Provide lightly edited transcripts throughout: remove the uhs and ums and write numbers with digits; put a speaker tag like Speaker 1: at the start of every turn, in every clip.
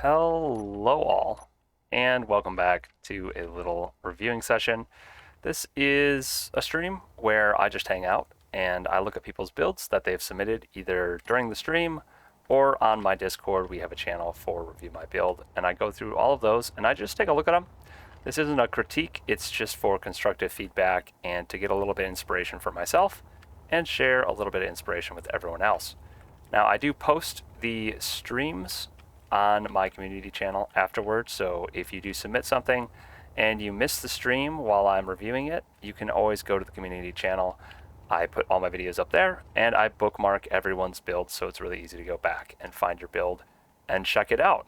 Speaker 1: Hello all, and welcome back to a little reviewing session. This is a stream where I just hang out and I look at people's builds that they've submitted either during the stream or on my Discord. We have a channel for Review My Build, and I go through all of those and I just take a look at them. This isn't a critique, it's just for constructive feedback and to get a little bit of inspiration for myself and share a little bit of inspiration with everyone else. Now, I do post the streams on my community channel afterwards, so if you do submit something and you miss the stream while I'm reviewing it, you can always go to the community channel. I put all my videos up there and I bookmark everyone's build, so it's really easy to go back and find your build and check it out.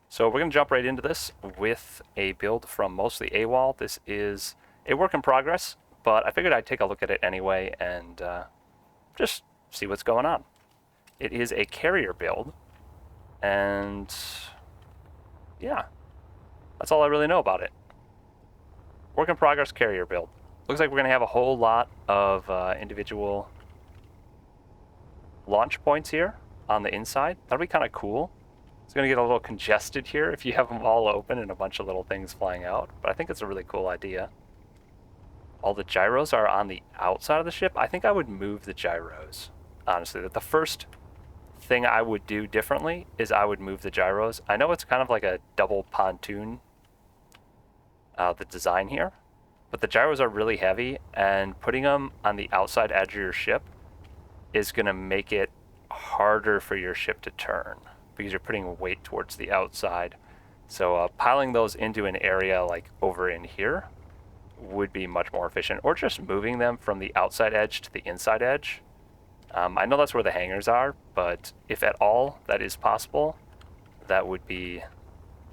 Speaker 1: So we're going to jump right into this with a build from MostlyAwol. This is a work in progress, but I figured I'd take a look at it anyway and just see what's going on. It is a carrier build, and yeah, that's all I really know about it. Work in progress carrier build. Looks like we're going to have a whole lot of individual launch points here on the inside. That'll be kind of cool. It's going to get a little congested here if you have them all open and a bunch of little things flying out, but I think it's a really cool idea. All the gyros are on the outside of the ship. I think I would move the gyros, honestly. That the first thing I would do differently is I would move the gyros. I know it's kind of like a double pontoon, the design here, but the gyros are really heavy, and putting them on the outside edge of your ship is going to make it harder for your ship to turn because you're putting weight towards the outside. So piling those into an area like over in here would be much more efficient, or just moving them from the outside edge to the inside edge. I know that's where the hangars are, but if at all that is possible, that would be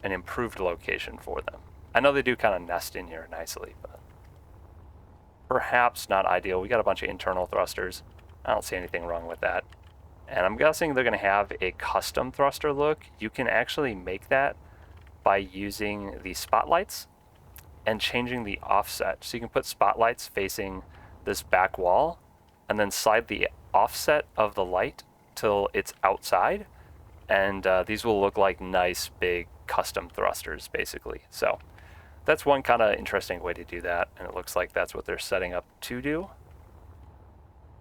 Speaker 1: an improved location for them. I know they do kind of nest in here nicely, but perhaps not ideal. We got a bunch of internal thrusters. I don't see anything wrong with that. And I'm guessing they're going to have a custom thruster look. You can actually make that by using the spotlights and changing the offset. So you can put spotlights facing this back wall and then slide the offset of the light till it's outside, and these will look like nice big custom thrusters basically. So that's one kind of interesting way to do that, and it looks like that's what they're setting up to do,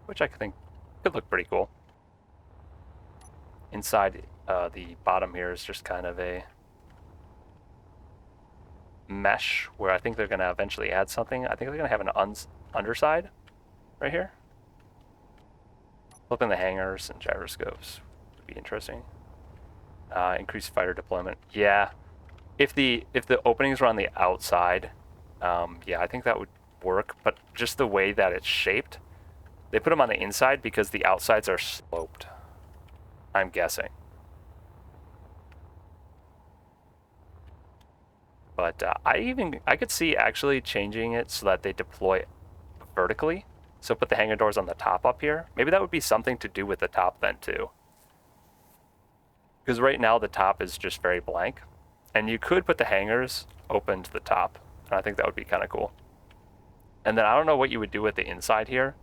Speaker 1: which I think could look pretty cool. Inside the bottom here is just kind of a mesh where I think they're going to eventually add something. I think they're going to have an underside right here. Flipping the hangars and gyroscopes would be interesting. Increased fighter deployment. Yeah, if the openings were on the outside, yeah, I think that would work. But just the way that it's shaped, they put them on the inside because the outsides are sloped, I'm guessing. But I could see actually changing it so that they deploy vertically. So put the hangar doors on the top up here. Maybe that would be something to do with the top then too. Because right now the top is just very blank. And you could put the hangars open to the top. And I think that would be kind of cool. And then I don't know what you would do with the inside here,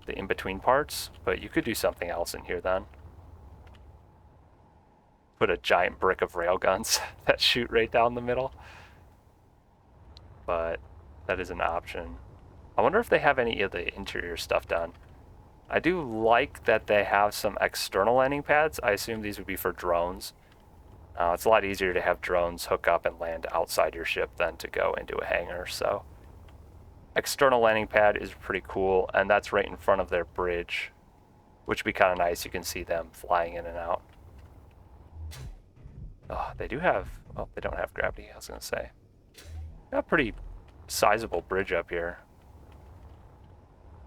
Speaker 1: the in-between parts, but you could do something else in here then. Put a giant brick of railguns that shoot right down the middle. But that is an option. I wonder if they have any of the interior stuff done. I do like that they have some external landing pads. I assume these would be for drones. It's a lot easier to have drones hook up and land outside your ship than to go into a hangar. So external landing pad is pretty cool, and that's right in front of their bridge, which would be kind of nice. You can see them flying in and out. Oh, they do have, oh, they don't have gravity, I was going to say. Got a pretty sizable bridge up here.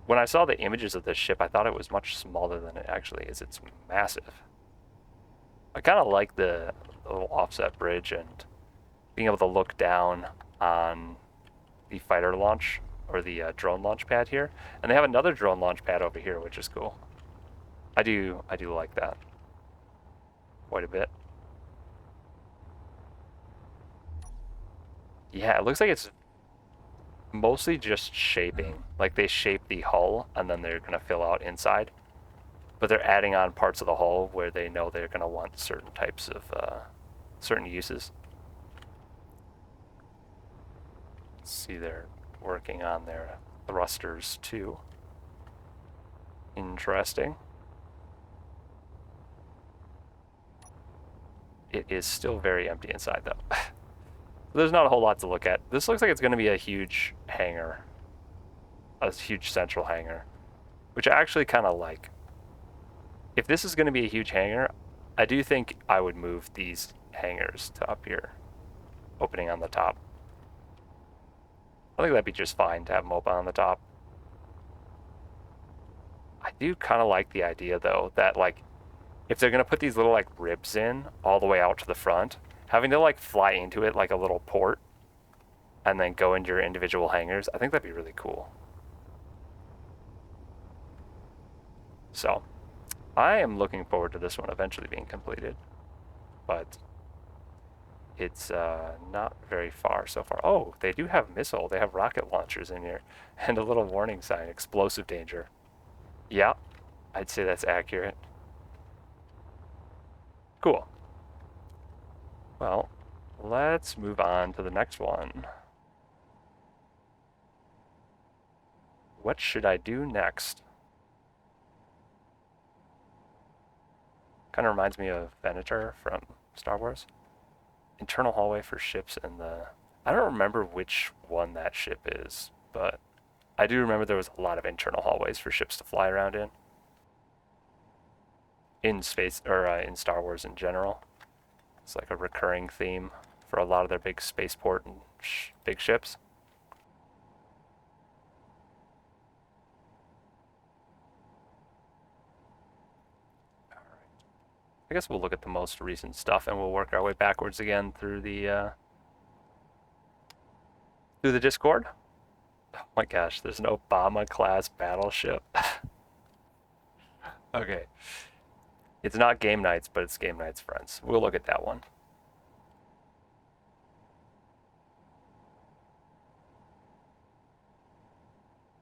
Speaker 1: When I saw the images of this ship, I thought it was much smaller than it actually is. It's massive. I kind of like the little offset bridge and being able to look down on the fighter launch or the drone launch pad here. And they have another drone launch pad over here, which is cool. I do like that quite a bit. Yeah, it looks like it's mostly just shaping. Like they shape the hull and then they're going to fill out inside. But they're adding on parts of the hull where they know they're going to want certain types of certain uses. Let's see, they're working on their thrusters too. Interesting. It is still very empty inside though. There's not a whole lot to look at. This looks like it's going to be a huge hangar. A huge central hangar. Which I actually kind of like. If this is going to be a huge hangar, I do think I would move these hangars to up here. Opening on the top. I think that'd be just fine to have them open on the top. I do kind of like the idea though that like if they're going to put these little like ribs in all the way out to the front, having to like fly into it like a little port and then go into your individual hangars, I think that'd be really cool. So I am looking forward to this one eventually being completed, but it's not very far so far. Oh, they do have missile. They have rocket launchers in here and a little warning sign, explosive danger. Yeah, I'd say that's accurate. Cool. Well, let's move on to the next one. What should I do next? Kind of reminds me of Venator from Star Wars. Internal hallway for ships in the... I don't remember which one that ship is, but I do remember there was a lot of internal hallways for ships to fly around in space, or in Star Wars in general. It's like a recurring theme for a lot of their big spaceport and big ships. I guess we'll look at the most recent stuff and we'll work our way backwards again through the Discord. Oh my gosh, there's an Obama-class battleship. Okay. It's not Game Nights, but it's Game Nights Friends. We'll look at that one.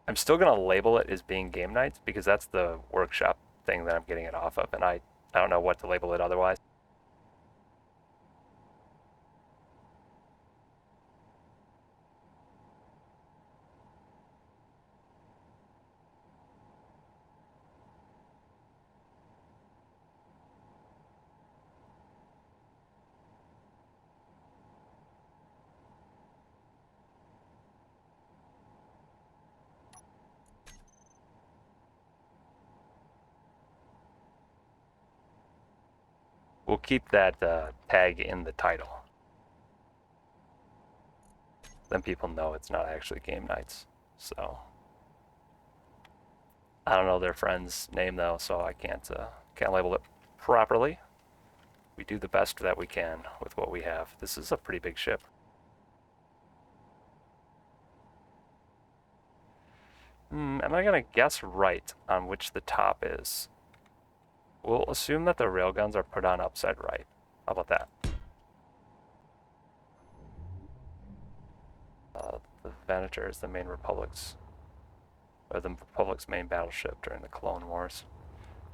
Speaker 1: I'm still going to label it as being Game Nights because that's the workshop thing that I'm getting it off of, and I don't know what to label it otherwise. We'll keep that tag in the title. Then people know it's not actually Game Nights. So I don't know their friend's name though, so I can't label it properly. We do the best that we can with what we have. This is a pretty big ship. Am I gonna guess right on which the top is? We'll assume that the railguns are put on upside right. How about that? The Venator is the main Republic's main battleship during the Clone Wars.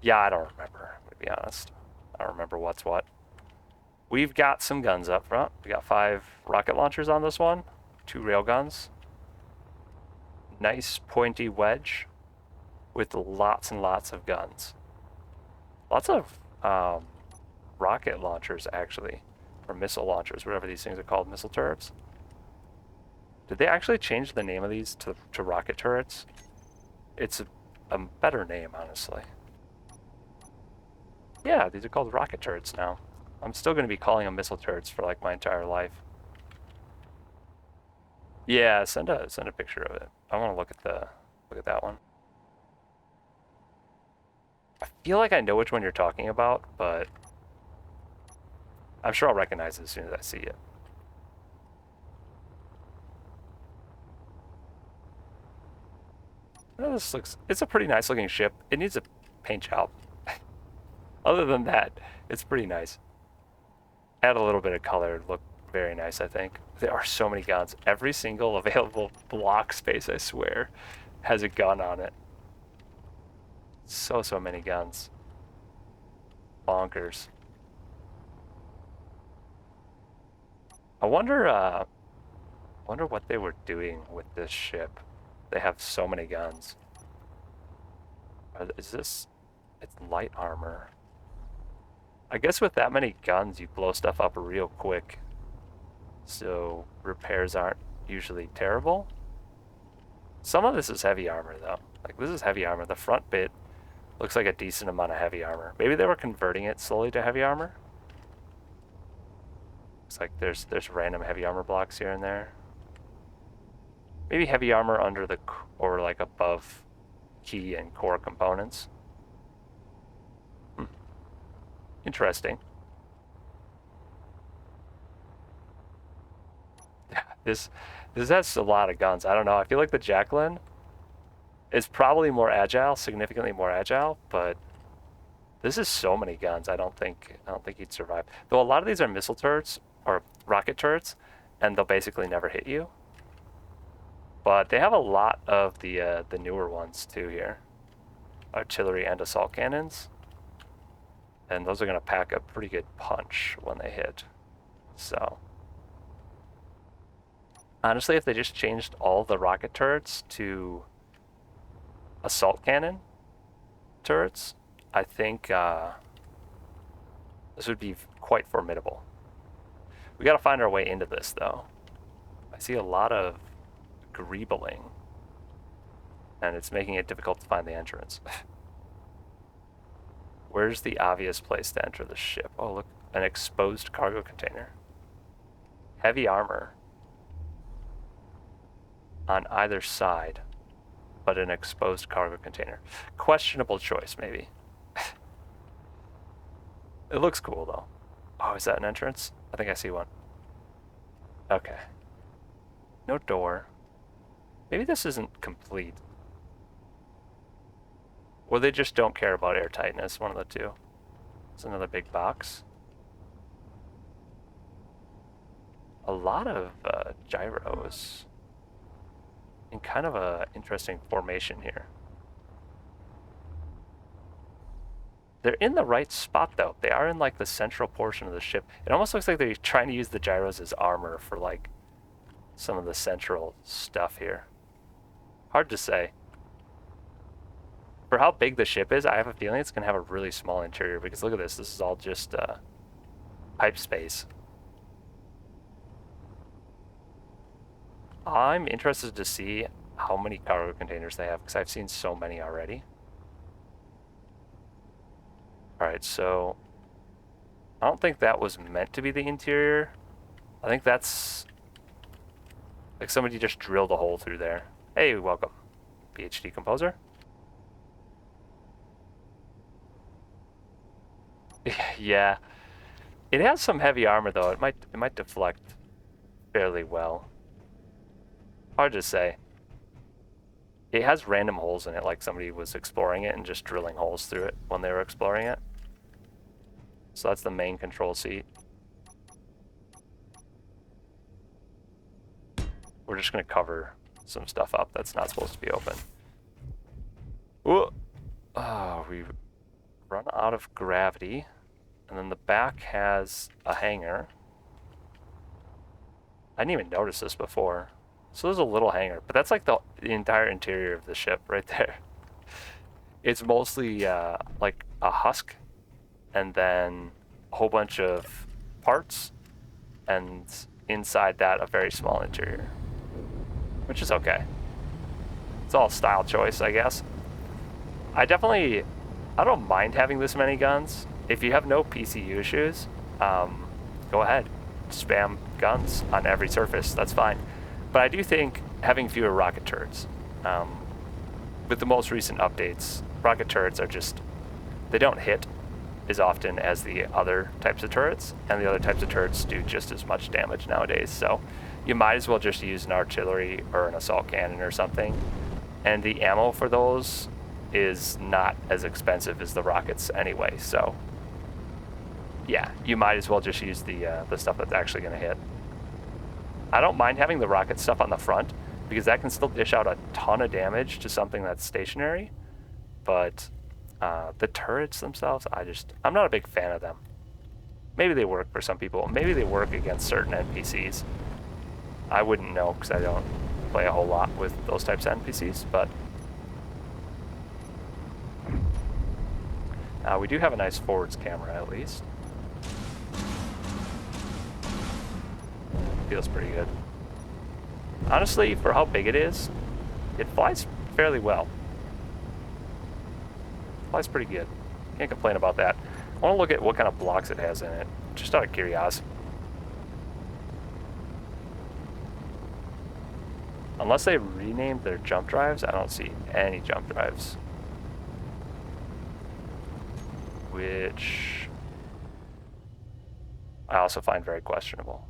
Speaker 1: Yeah, I don't remember, to be honest. I don't remember what's what. We've got some guns up front. We got 5 rocket launchers on this one, 2 railguns. Nice pointy wedge with lots and lots of guns. Lots of rocket launchers, actually, or missile launchers, whatever these things are called, missile turrets. Did they actually change the name of these to rocket turrets? It's a better name, honestly. Yeah, these are called rocket turrets now. I'm still going to be calling them missile turrets for like my entire life. Yeah, send a picture of it. I want to look at that one. I feel like I know which one you're talking about, but I'm sure I'll recognize it as soon as I see it. Oh, it's a pretty nice looking ship. It needs a paint job. Other than that, it's pretty nice. Add a little bit of color, look very nice, I think. There are so many guns. Every single available block space, I swear, has a gun on it. So many guns. Bonkers. I wonder what they were doing with this ship. They have so many guns. Is this... It's light armor. I guess with that many guns, you blow stuff up real quick. So repairs aren't usually terrible. Some of this is heavy armor, though. Like, this is heavy armor. The front bit looks like a decent amount of heavy armor. Maybe they were converting it slowly to heavy armor. Looks like there's random heavy armor blocks here and there. Maybe heavy armor under the... or like above key and core components. Interesting. This has a lot of guns. I don't know. I feel like the Jacqueline is probably more agile, significantly more agile, but this is so many guns. I don't think he'd survive. Though a lot of these are missile turrets or rocket turrets, and they'll basically never hit you. But they have a lot of the newer ones too here. Artillery and assault cannons. And those are going to pack a pretty good punch when they hit. So, honestly, if they just changed all the rocket turrets to assault cannon turrets, I think this would be quite formidable. We got to find our way into this, though. I see a lot of greebling, and it's making it difficult to find the entrance. Where's the obvious place to enter the ship? Oh, look, an exposed cargo container. Heavy armor on either side, but an exposed cargo container. Questionable choice, maybe. It looks cool, though. Oh, is that an entrance? I think I see one. Okay. No door. Maybe this isn't complete. Or they just don't care about airtightness, one of the two. It's another big box. A lot of gyros. In kind of a interesting formation here. They're in the right spot, though. They are in, like, the central portion of the ship. It almost looks like they're trying to use the gyros as armor for, like, some of the central stuff here. Hard to say. For how big the ship is, I have a feeling it's going to have a really small interior, because look at this. This is all just pipe space. I'm interested to see how many cargo containers they have, because I've seen so many already. Alright, so I don't think that was meant to be the interior. I think that's like somebody just drilled a hole through there. Hey, welcome, Ph.D Composer. Yeah, it has some heavy armor though. It might deflect fairly well. Hard to say. It has random holes in it, like somebody was exploring it and just drilling holes through it when they were exploring it. So that's the main control seat. We're just going to cover some stuff up that's not supposed to be open. Ooh. Oh, we run out of gravity. And then the back has a hangar. I didn't even notice this before. So there's a little hangar, but that's like the entire interior of the ship right there. It's mostly like a husk, and then a whole bunch of parts, and inside that a very small interior, which is okay. It's all style choice, I guess. I don't mind having this many guns. If you have no PCU issues, go ahead, spam guns on every surface, that's fine. But I do think having fewer rocket turrets, with the most recent updates, rocket turrets are just, they don't hit as often as the other types of turrets, and the other types of turrets do just as much damage nowadays. So you might as well just use an artillery or an assault cannon or something. And the ammo for those is not as expensive as the rockets anyway. So yeah, you might as well just use the stuff that's actually going to hit. I don't mind having the rocket stuff on the front, because that can still dish out a ton of damage to something that's stationary. But the turrets themselves, I'm not a big fan of them. Maybe they work for some people. Maybe they work against certain NPCs. I wouldn't know because I don't play a whole lot with those types of NPCs, but we do have a nice forwards camera at least. Feels pretty good. Honestly, for how big it is, it flies fairly well. Flies pretty good. Can't complain about that. I want to look at what kind of blocks it has in it, just out of curiosity. Unless they renamed their jump drives, I don't see any jump drives. Which I also find very questionable.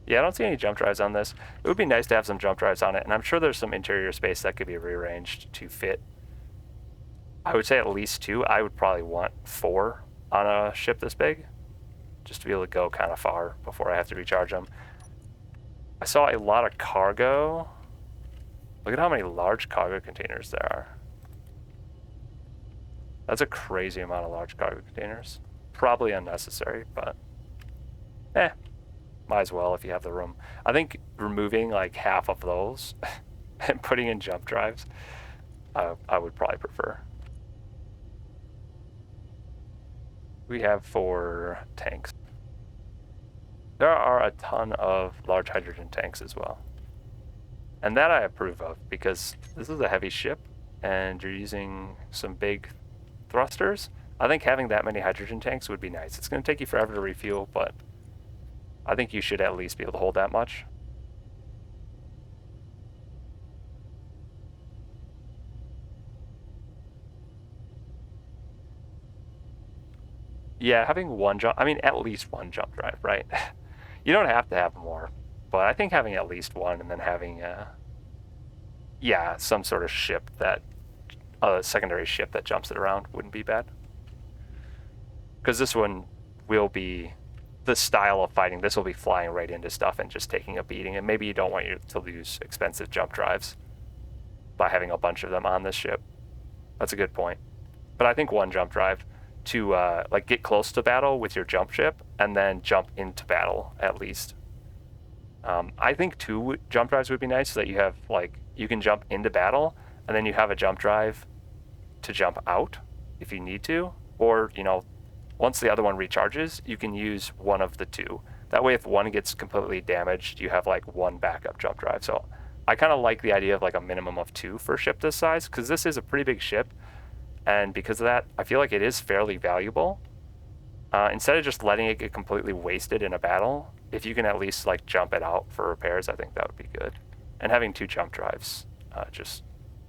Speaker 1: Yeah, I don't see any jump drives on this. It would be nice to have some jump drives on it, and I'm sure there's some interior space that could be rearranged to fit. I would say at least 2. I would probably want 4 on a ship this big, just to be able to go kind of far before I have to recharge them. I saw a lot of cargo. Look at how many large cargo containers there are. That's a crazy amount of large cargo containers. Probably unnecessary, but might as well if you have the room. I think removing like half of those and putting in jump drives, I would probably prefer. We have 4 tanks. There are a ton of large hydrogen tanks as well. And that I approve of because this is a heavy ship and you're using some big thrusters. I think having that many hydrogen tanks would be nice. It's going to take you forever to refuel, but I think you should at least be able to hold that much. Yeah, having one jump, I mean, at least one jump drive, right? You don't have to have more, but I think having at least one and then having, yeah, some sort of ship that, a secondary ship that jumps it around wouldn't be bad. Because this one will be the style of fighting. This will be flying right into stuff and just taking a beating. And maybe you don't want you to lose expensive jump drives by having a bunch of them on this ship. That's a good point. But I think one jump drive to like get close to battle with your jump ship and then jump into battle at least. I think 2 jump drives would be nice so that you have like you can jump into battle and then you have a jump drive to jump out if you need to, or you know, once the other one recharges, you can use one of the 2. That way, if one gets completely damaged, you have like one backup jump drive. So I kind of like the idea of like a minimum of 2 for a ship this size because this is a pretty big ship. And because of that, I feel like it is fairly valuable. Instead of just letting it get completely wasted in a battle, if you can at least like jump it out for repairs, I think that would be good. And having 2 jump drives just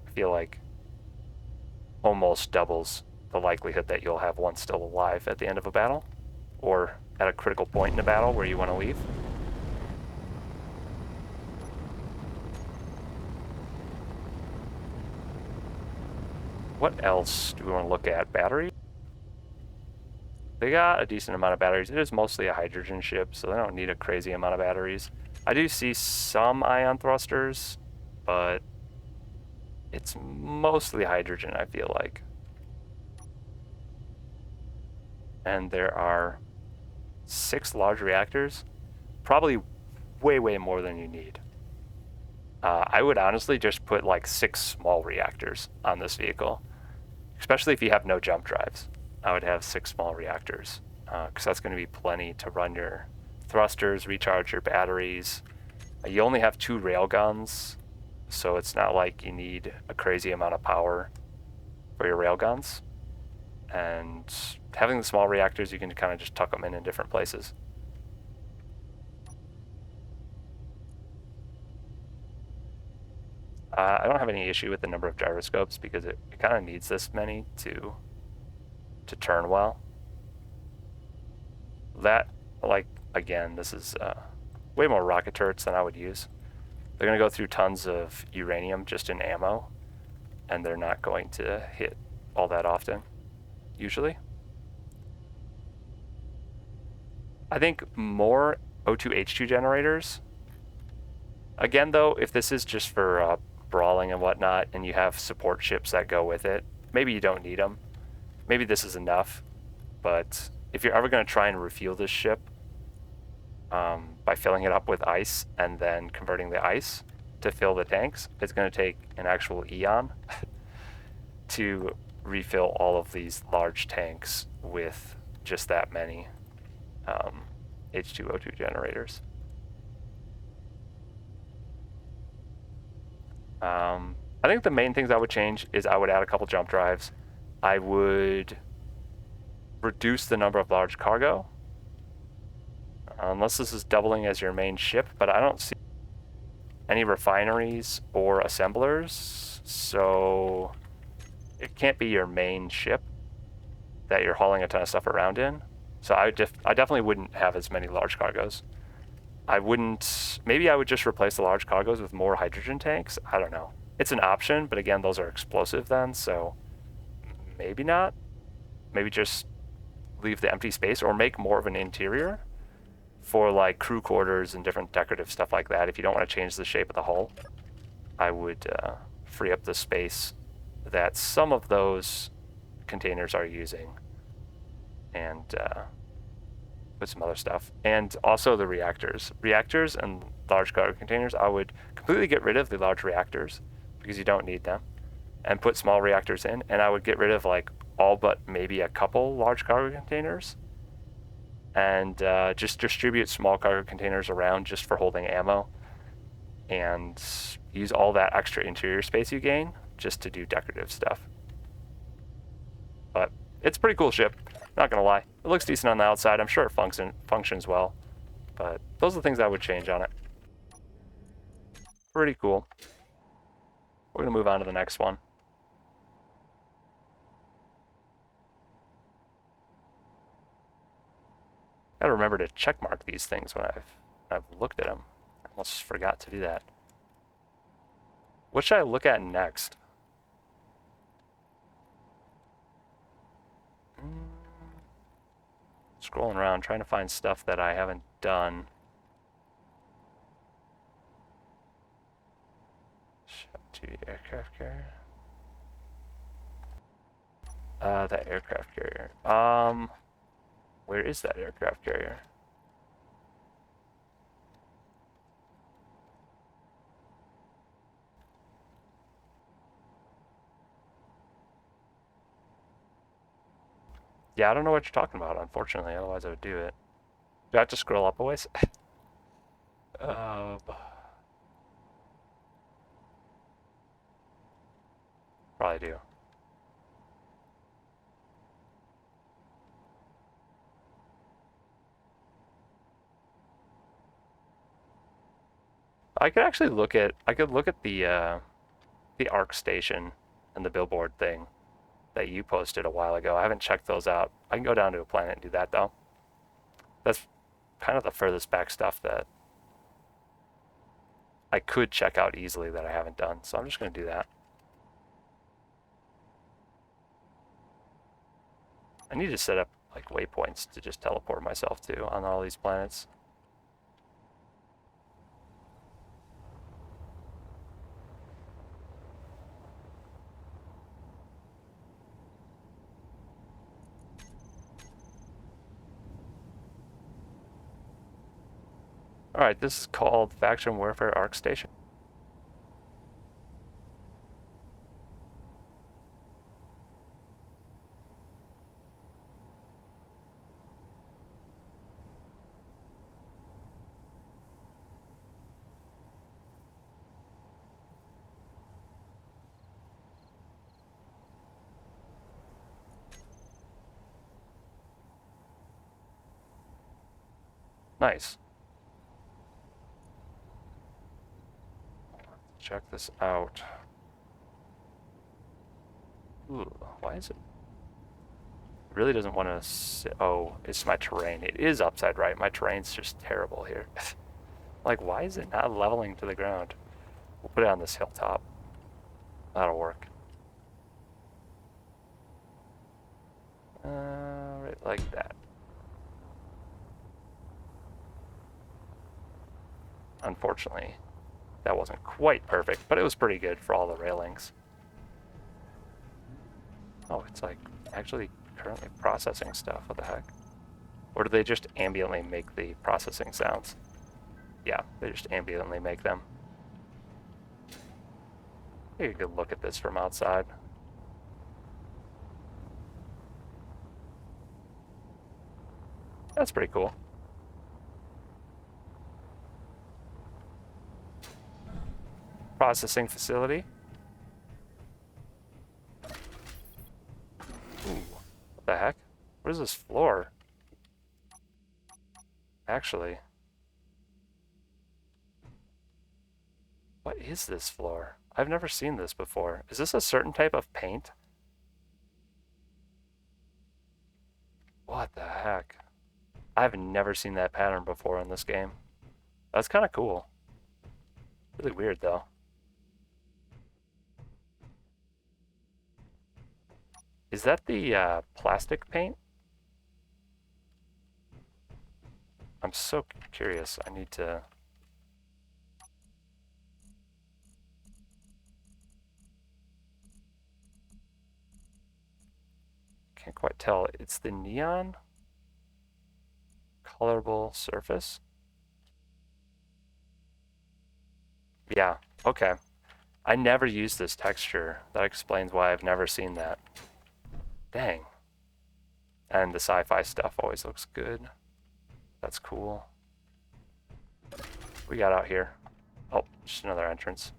Speaker 1: I feel like almost doubles the likelihood that you'll have one still alive at the end of a battle or at a critical point in a battle where you want to leave. What else do we want to look at? Battery? They got a decent amount of batteries. It is mostly a hydrogen ship, so they don't need a crazy amount of batteries. I do see some ion thrusters, but it's mostly hydrogen, I feel like. And there are 6 large reactors, probably way more than you need. I would honestly just put like 6 small reactors on this vehicle, especially if you have no jump drives. I would have 6 small reactors because that's going to be plenty to run your thrusters, recharge your batteries. You only have 2 railguns, so it's not like you need a crazy amount of power for your railguns. And having the small reactors, you can kind of just tuck them in different places. I don't have any issue with the number of gyroscopes because it kind of needs this many to turn well. That, like, again, this is way more rocket turrets than I would use. They're going to go through tons of uranium just in ammo, and they're not going to hit all that often, usually. I think more O2H2 generators. Again, though, if this is just for brawling and whatnot, and you have support ships that go with it, maybe you don't need them. Maybe this is enough, but if you're ever going to try and refuel this ship by filling it up with ice and then converting the ice to fill the tanks, it's going to take an actual eon to refill all of these large tanks with just that many H2O2 generators. I think the main things I would change is I would add a couple jump drives. I would reduce the number of large cargo, unless this is doubling as your main ship, but I don't see any refineries or assemblers, so it can't be your main ship that you're hauling a ton of stuff around in. So I definitely wouldn't have as many large cargoes. Maybe I would just replace the large cargoes with more hydrogen tanks. I don't know. It's an option, but again, those are explosive then, so maybe not. Maybe just leave the empty space or make more of an interior for like crew quarters and different decorative stuff like that. If you don't want to change the shape of the hull, I would free up the space that some of those containers are using and put some other stuff. And also the reactors. Reactors and large cargo containers, I would completely get rid of the large reactors because you don't need them and put small reactors in. And I would get rid of like all but maybe a couple large cargo containers and just distribute small cargo containers around just for holding ammo and use all that extra interior space you gain just to do decorative stuff. But it's a pretty cool ship, not gonna lie. It looks decent on the outside. I'm sure it functions well, but those are the things I would change on it. Pretty cool. We're gonna move on to the next one. Gotta remember to checkmark these things when I've looked at them. I almost forgot to do that. What should I look at next? Scrolling around, trying to find stuff that I haven't done. Shifty aircraft carrier. That aircraft carrier. Where is that aircraft carrier? Yeah, I don't know what you're talking about, unfortunately, otherwise I would do it. Do I have to scroll up a ways? Probably do. I could actually look at the ARC station and the BillBoard thing that you posted a while ago. I haven't checked those out. I can go down to a planet and do that though. That's kind of the furthest back stuff that I could check out easily that I haven't done. So I'm just going to do that. I need to set up like waypoints to just teleport myself to on all these planets. Alright, this is called Faction Warfare Arc Station. Nice. Check this out. Ooh, why is it? It really doesn't want to sit. Oh, it's my terrain. It is upside right. My terrain's just terrible here. Like, why is it not leveling to the ground? We'll put it on this hilltop. That'll work. Right like that. Unfortunately, that wasn't quite perfect, but it was pretty good for all the railings. Oh, it's like actually currently processing stuff. What the heck? Or do they just ambiently make the processing sounds? Yeah, they just ambiently make them. Take a good look at this from outside. That's pretty cool. Processing facility. Ooh, what the heck? What is this floor? Actually, what is this floor? I've never seen this before. Is this a certain type of paint? What the heck? I've never seen that pattern before in this game. That's kind of cool. Really weird, though. Is that the plastic paint? I'm so curious. I need to... Can't quite tell. It's the neon colorable surface. Yeah, okay. I never used this texture. That explains why I've never seen that. Dang. And the sci-fi stuff always looks good. That's cool. What we got out here? Oh, just another entrance.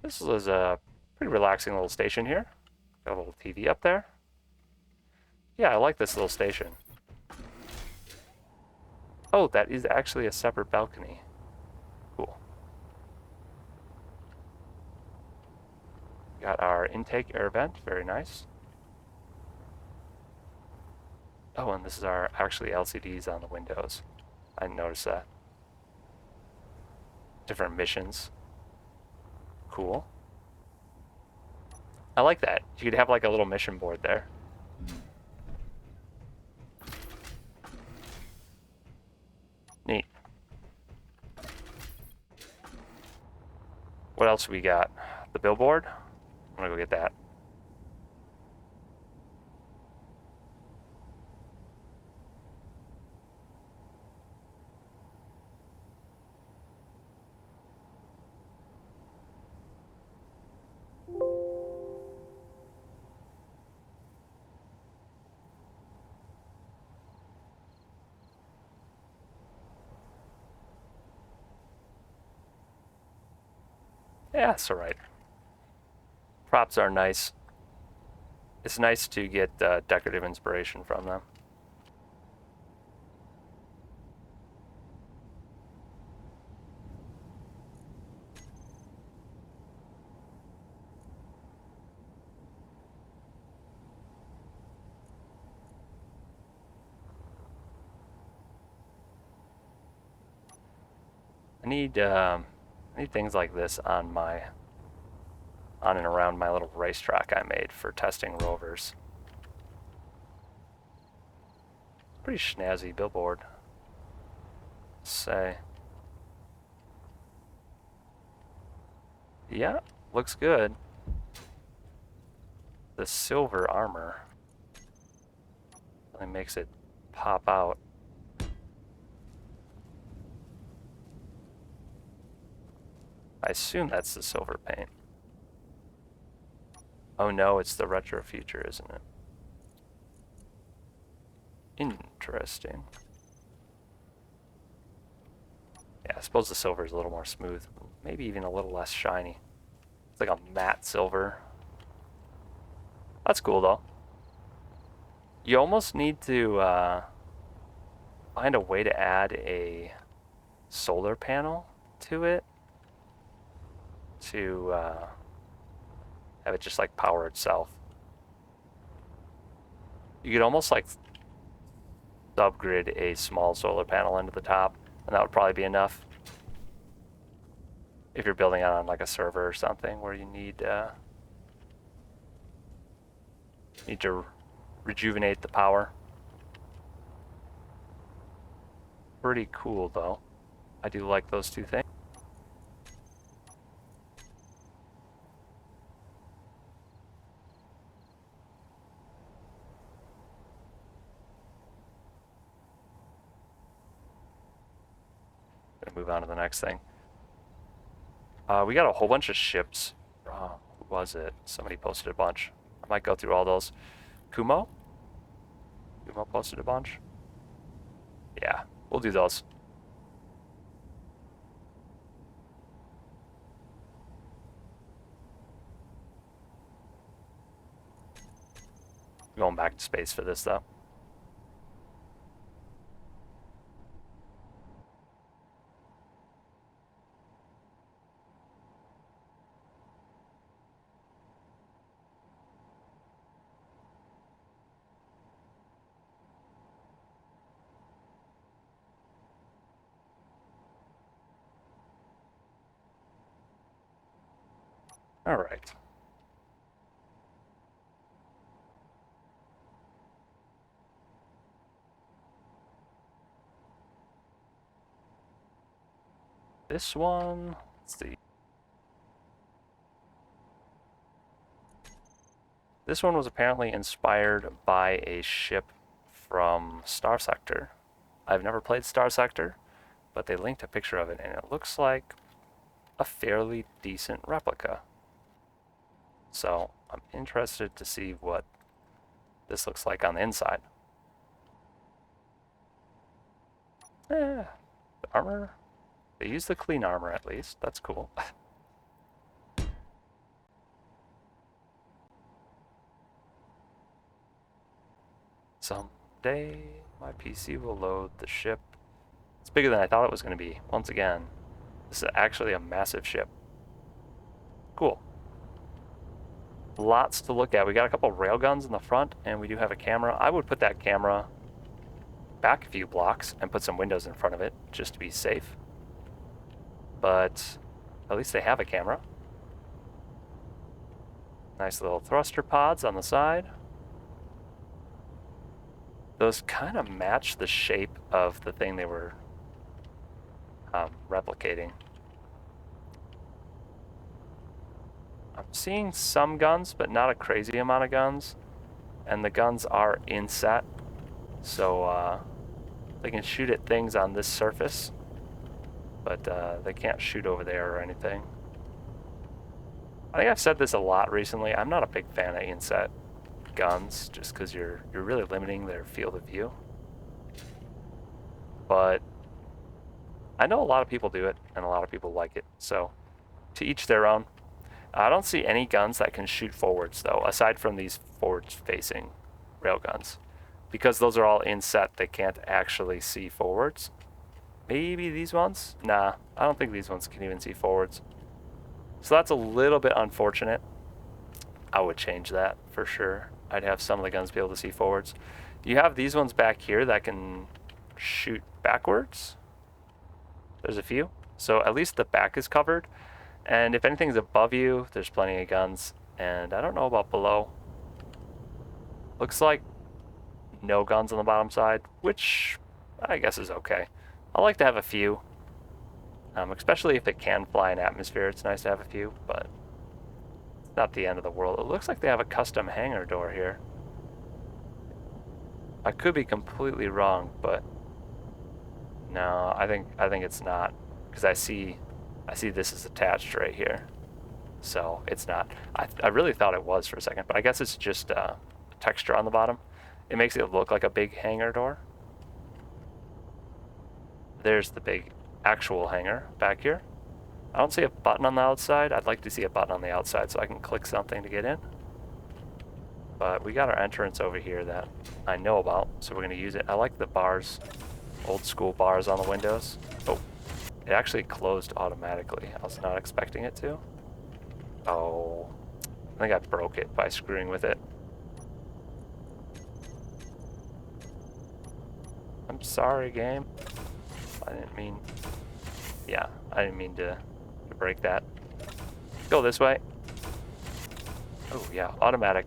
Speaker 1: This is a pretty relaxing little station here. Got a little TV up there. Yeah, I like this little station. Oh, that is actually a separate balcony. Cool. Got our intake air vent, very nice. Oh, and this is our actually LCDs on the windows. I didn't notice that. Different missions. Cool. I like that. You could have like a little mission board there. Neat. What else we got? The BillBoard? I'm gonna go get that. Yeah, it's alright. Props are nice. It's nice to get decorative inspiration from them. I need things like this on and around my little racetrack I made for testing rovers. Pretty snazzy billboard, say. Yeah, looks good. The silver armor really makes it pop out. I assume that's the silver paint. Oh no, it's the retro future, isn't it? Interesting. Yeah, I suppose the silver is a little more smooth. Maybe even a little less shiny. It's like a matte silver. That's cool though. You almost need to find a way to add a solar panel to it to have it just like power itself. You could almost like subgrid a small solar panel into the top, and that would probably be enough. If you're building on like a server or something where you need to rejuvenate the power. Pretty cool though. I do like those two things. Gonna move on to the next thing. We got a whole bunch of ships. Who was it? Somebody posted a bunch. I might go through all those. Kumo? Kumo posted a bunch. Yeah, we'll do those. Going back to space for this though. All right. This one, let's see. This one was apparently inspired by a ship from Star Sector. I've never played Star Sector, but they linked a picture of it, and it looks like a fairly decent replica. So I'm interested to see what this looks like on the inside. The armor, they use the clean armor at least. That's cool. Someday my PC will load the ship. It's bigger than I thought it was going to be. Once again, this is actually a massive ship. Cool. Lots to look at. We got a couple railguns in the front, and we do have a camera. I would put that camera back a few blocks and put some windows in front of it just to be safe. But at least they have a camera. Nice little thruster pods on the side. Those kind of match the shape of the thing they were replicating. I'm seeing some guns, but not a crazy amount of guns. And the guns are inset, so they can shoot at things on this surface, but they can't shoot over there or anything. I think I've said this a lot recently. I'm not a big fan of inset guns, just because you're really limiting their field of view. But I know a lot of people do it, and a lot of people like it, so to each their own. I don't see any guns that can shoot forwards, though, aside from these forward-facing railguns. Because those are all inset, they can't actually see forwards. Maybe these ones? Nah, I don't think these ones can even see forwards. So that's a little bit unfortunate. I would change that for sure. I'd have some of the guns be able to see forwards. You have these ones back here that can shoot backwards. There's a few. So at least the back is covered. And if anything's above you, there's plenty of guns. And I don't know about below. Looks like no guns on the bottom side, which I guess is okay. I like to have a few. Especially if it can fly in atmosphere, it's nice to have a few, but it's not the end of the world. It looks like they have a custom hangar door here. I could be completely wrong, but no, I think it's not, because I see this is attached right here, so it's not. I really thought it was for a second, but I guess it's just texture on the bottom. It makes it look like a big hangar door. There's the big actual hangar back here. I don't see a button on the outside. I'd like to see a button on the outside so I can click something to get in. But we got our entrance over here that I know about, so we're going to use it. I like the bars, old school bars on the windows. Oh, it actually closed automatically. I was not expecting it to. Oh, I think I broke it by screwing with it. I'm sorry, game. I didn't mean... Yeah, I didn't mean to break that. Go this way. Oh, yeah, automatic.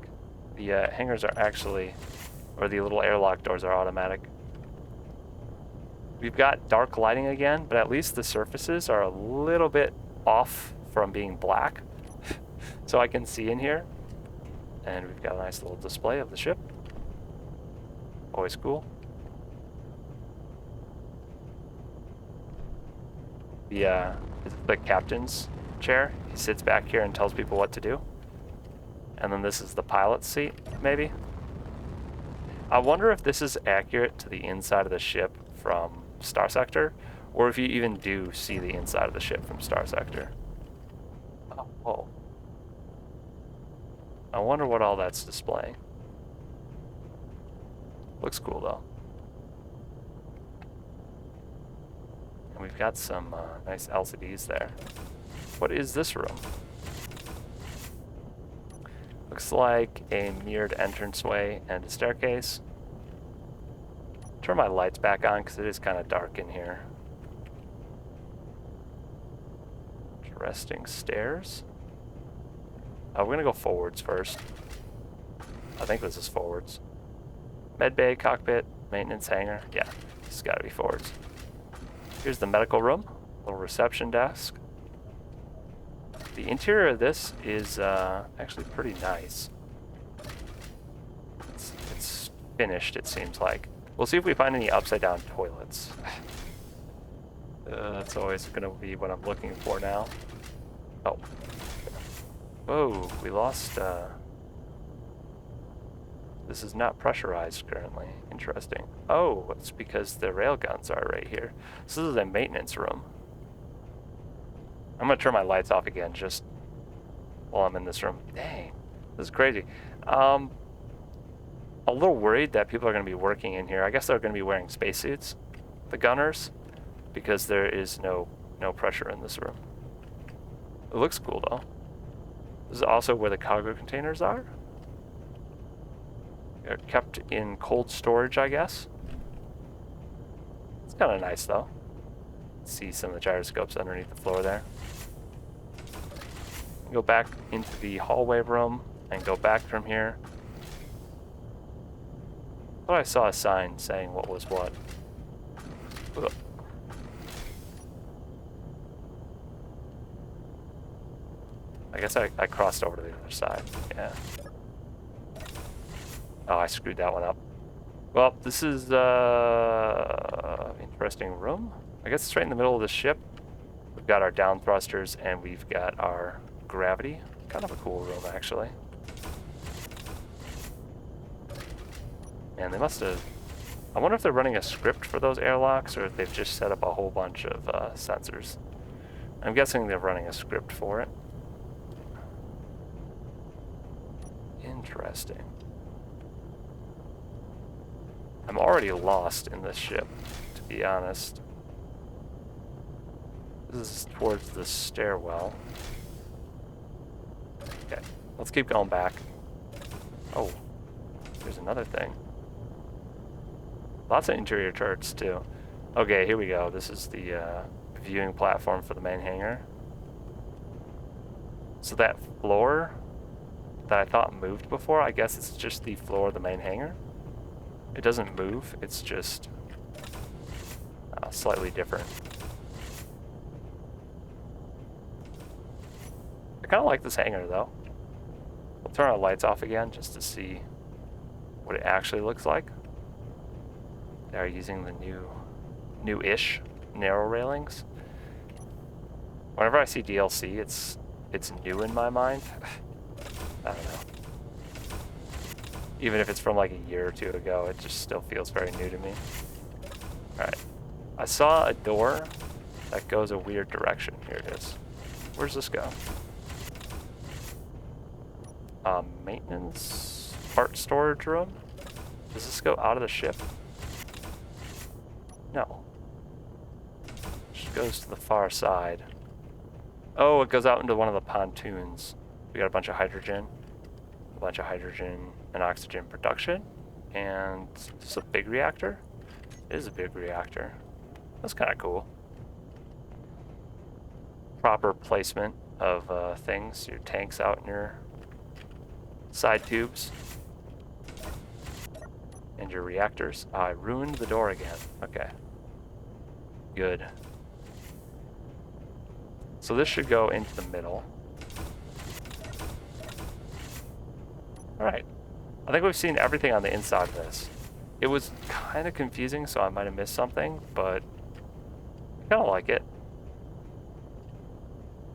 Speaker 1: The hangars are actually... Or the little airlock doors are automatic. We've got dark lighting again, but at least the surfaces are a little bit off from being black. So I can see in here. And we've got a nice little display of the ship. Always cool. the captain's chair. He sits back here and tells people what to do. And then this is the pilot's seat, maybe. I wonder if this is accurate to the inside of the ship from Star Sector, or if you even do see the inside of the ship from Star Sector. Oh, whoa. I wonder what all that's displaying. Looks cool though. And we've got some nice LCDs there. What is this room? Looks like a mirrored entranceway and a staircase. Turn my lights back on because it is kind of dark in here. Interesting stairs. We're gonna go forwards first. I think this is forwards. Med bay, cockpit, maintenance hangar. Yeah, this has got to be forwards. Here's the medical room, little reception desk. The interior of this is actually pretty nice. It's finished, it seems like. We'll see if we find any upside down toilets. That's always going to be what I'm looking for now. Oh. Whoa, we lost... This is not pressurized currently. Interesting. Oh, it's because the railguns are right here. So this is a maintenance room. I'm going to turn my lights off again just while I'm in this room. Dang, this is crazy. A little worried that people are going to be working in here. I guess they're going to be wearing spacesuits, the gunners, because there is no pressure in this room. It looks cool though. This is also where the cargo containers are. They're kept in cold storage, I guess. It's kind of nice though. See some of the gyroscopes underneath the floor there. Go back into the hallway room and go back from here. I thought I saw a sign saying what was what. Ugh. I guess I crossed over to the other side. Yeah. Oh, I screwed that one up. Well, this is interesting room. I guess it's right in the middle of the ship. We've got our down thrusters and we've got our gravity. Kind of a cool room, actually. And they must have... I wonder if they're running a script for those airlocks or if they've just set up a whole bunch of sensors. I'm guessing they're running a script for it. Interesting. I'm already lost in this ship, to be honest. This is towards the stairwell. Okay, let's keep going back. Oh, there's another thing. Lots of interior turrets, too. Okay, here we go. This is the viewing platform for the main hangar. So that floor that I thought moved before, I guess it's just the floor of the main hangar. It doesn't move, it's just slightly different. I kind of like this hangar though. We'll turn our lights off again just to see what it actually looks like. They are using the new-ish narrow railings. Whenever I see DLC, it's new in my mind. I don't know. Even if it's from like a year or two ago, it just still feels very new to me. Alright. I saw a door that goes a weird direction. Here it is. Where's this go? Maintenance part storage room? Does this go out of the ship? No. It just goes to the far side. Oh, it goes out into one of the pontoons. We got a bunch of hydrogen and oxygen production, and this is a big reactor. It is a big reactor. That's kind of cool. Proper placement of things. Your tanks out in your side tubes, and your reactors. I ruined the door again. Okay. Good. So this should go into the middle. Alright. I think we've seen everything on the inside of this. It was kind of confusing, so I might have missed something, but I kind of like it.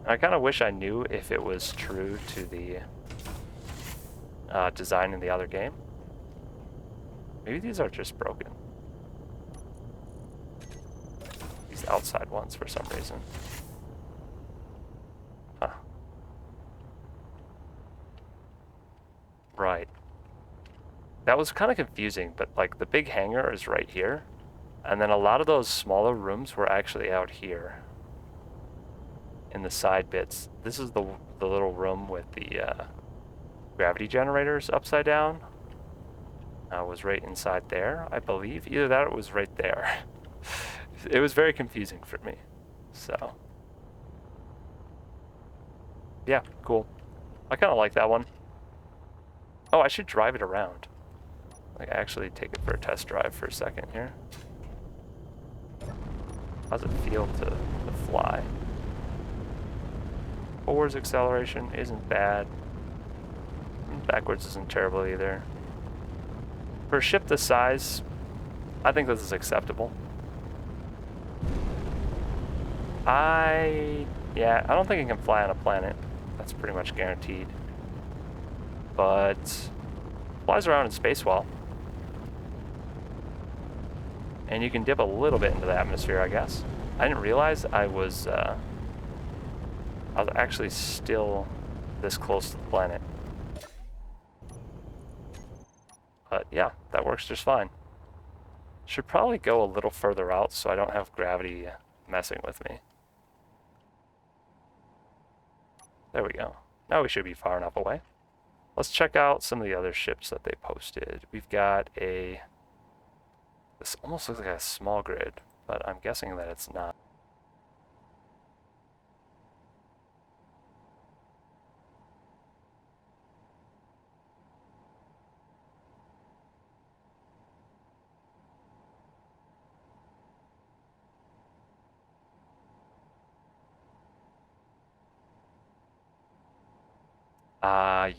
Speaker 1: I kind of wish I knew if it was true to the design in the other game. Maybe these are just broken. These outside ones for some reason. Huh. Right. That was kind of confusing, but like the big hangar is right here. And then a lot of those smaller rooms were actually out here in the side bits. This is the little room with the gravity generators upside down. Was right inside there, I believe. Either that or it was right there. It was very confusing for me. So, yeah, cool. I kind of like that one. Oh, I should drive it around. Like, actually take it for a test drive for a second here. How's it feel to fly? Forwards acceleration isn't bad. Backwards isn't terrible either. For a ship this size, I think this is acceptable. I don't think it can fly on a planet. That's pretty much guaranteed. But flies around in space well. And you can dip a little bit into the atmosphere, I guess. I didn't realize I was actually still this close to the planet. But yeah, that works just fine. Should probably go a little further out so I don't have gravity messing with me. There we go. Now we should be far enough away. Let's check out some of the other ships that they posted. We've got this almost looks like a small grid, but I'm guessing that it's not.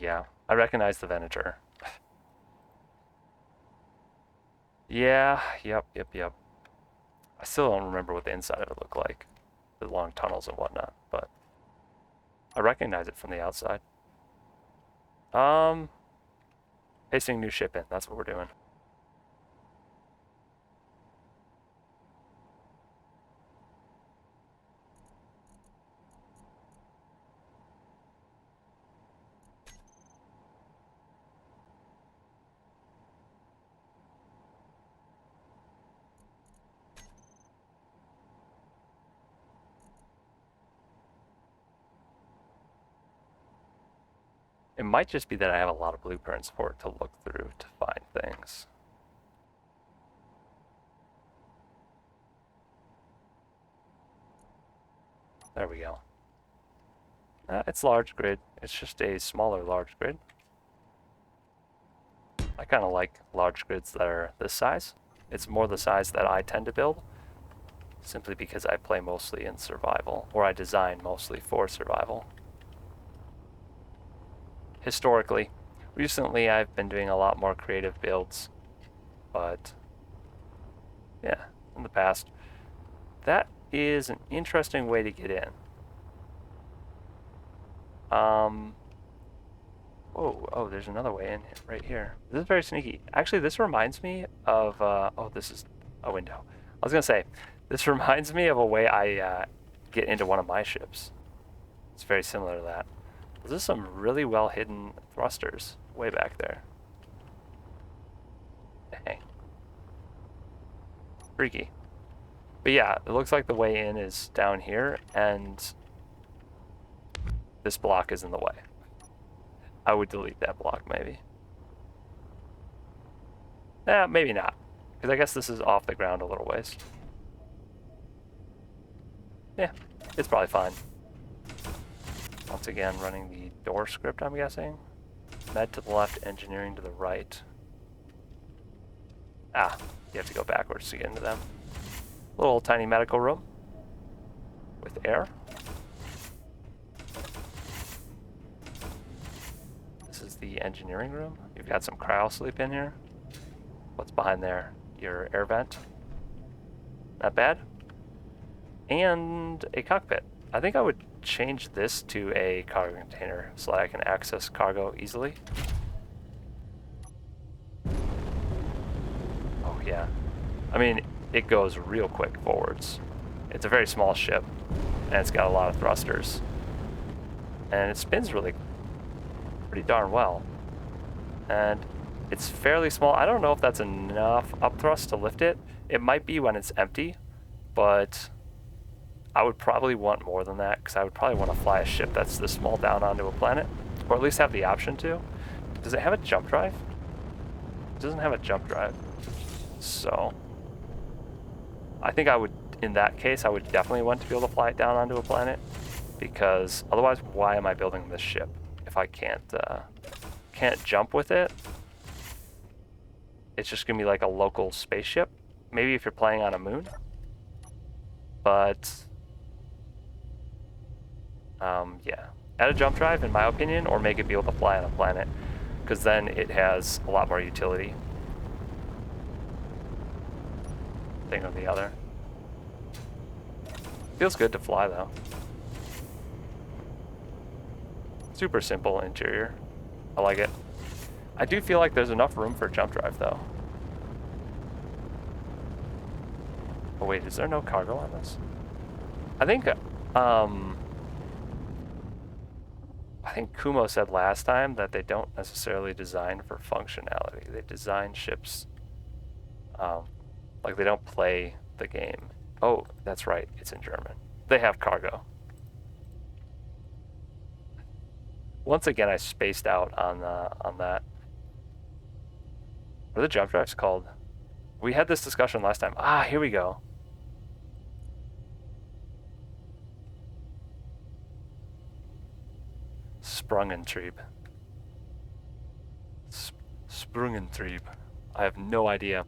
Speaker 1: Yeah. I recognize the Venator. Yeah, yep. I still don't remember what the inside of it looked like. The long tunnels and whatnot, but I recognize it from the outside. Pasting new ship in, that's what we're doing. It might just be that I have a lot of blueprints for it to look through to find things. There we go. It's large grid. It's just a smaller large grid. I kind of like large grids that are this size. It's more the size that I tend to build, simply because I play mostly in survival, or I design mostly for survival. Historically, recently I've been doing a lot more creative builds, but yeah, in the past. That is an interesting way to get in. Oh, there's another way in right here. This is very sneaky. Actually, this reminds me of, oh, this is a window. I was gonna say, this reminds me of a way I get into one of my ships. It's very similar to that. There's some really well hidden thrusters way back there. Dang. Freaky. But yeah, it looks like the way in is down here, and this block is in the way. I would delete that block, maybe. Maybe not, because I guess this is off the ground a little ways. Yeah, it's probably fine. Once again, running the door script, I'm guessing. Med to the left, engineering to the right. You have to go backwards to get into them. Little tiny medical room with air. This is the engineering room. You've got some cryo sleep in here. What's behind there? Your air vent. Not bad. And a cockpit. I think I would change this to a cargo container so that I can access cargo easily. Oh yeah. I mean, it goes real quick forwards. It's a very small ship, and it's got a lot of thrusters. And it spins really pretty darn well. And it's fairly small. I don't know if that's enough upthrust to lift it. It might be when it's empty, but I would probably want more than that, because I would probably want to fly a ship that's this small down onto a planet, or at least have the option to. Does it have a jump drive? It doesn't have a jump drive. So I think I would, in that case, I would definitely want to be able to fly it down onto a planet, because otherwise, why am I building this ship if I can't jump with it? It's just gonna be like a local spaceship. Maybe if you're playing on a moon, but yeah, add a jump drive in my opinion, or make it be able to fly on a planet, because then it has a lot more utility. Thing or the other. Feels good to fly though. Super simple interior. I like it. I do feel like there's enough room for a jump drive though. Oh wait, is there no cargo on this? I think Kumo said last time that they don't necessarily design for functionality. They design ships, like they don't play the game. Oh, that's right, it's in German. They have cargo. Once again, I spaced out on that. What are the jump drives called? We had this discussion last time. Ah, here we go. Sprungentrieb. Sprungentrieb. I have no idea.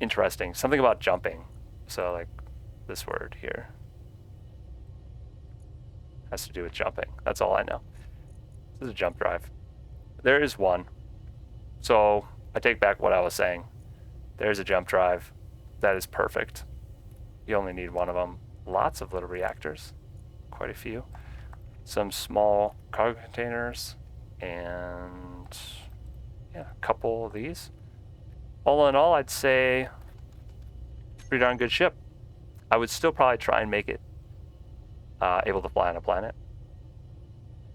Speaker 1: Interesting. Something about jumping. So like this word here has to do with jumping. That's all I know. This is a jump drive. There is one. So I take back what I was saying. There's a jump drive. That is perfect. You only need one of them. Lots of little reactors. Quite a few. Some small cargo containers. And yeah, a couple of these. All in all, I'd say pretty darn good ship. I would still probably try and make it able to fly on a planet,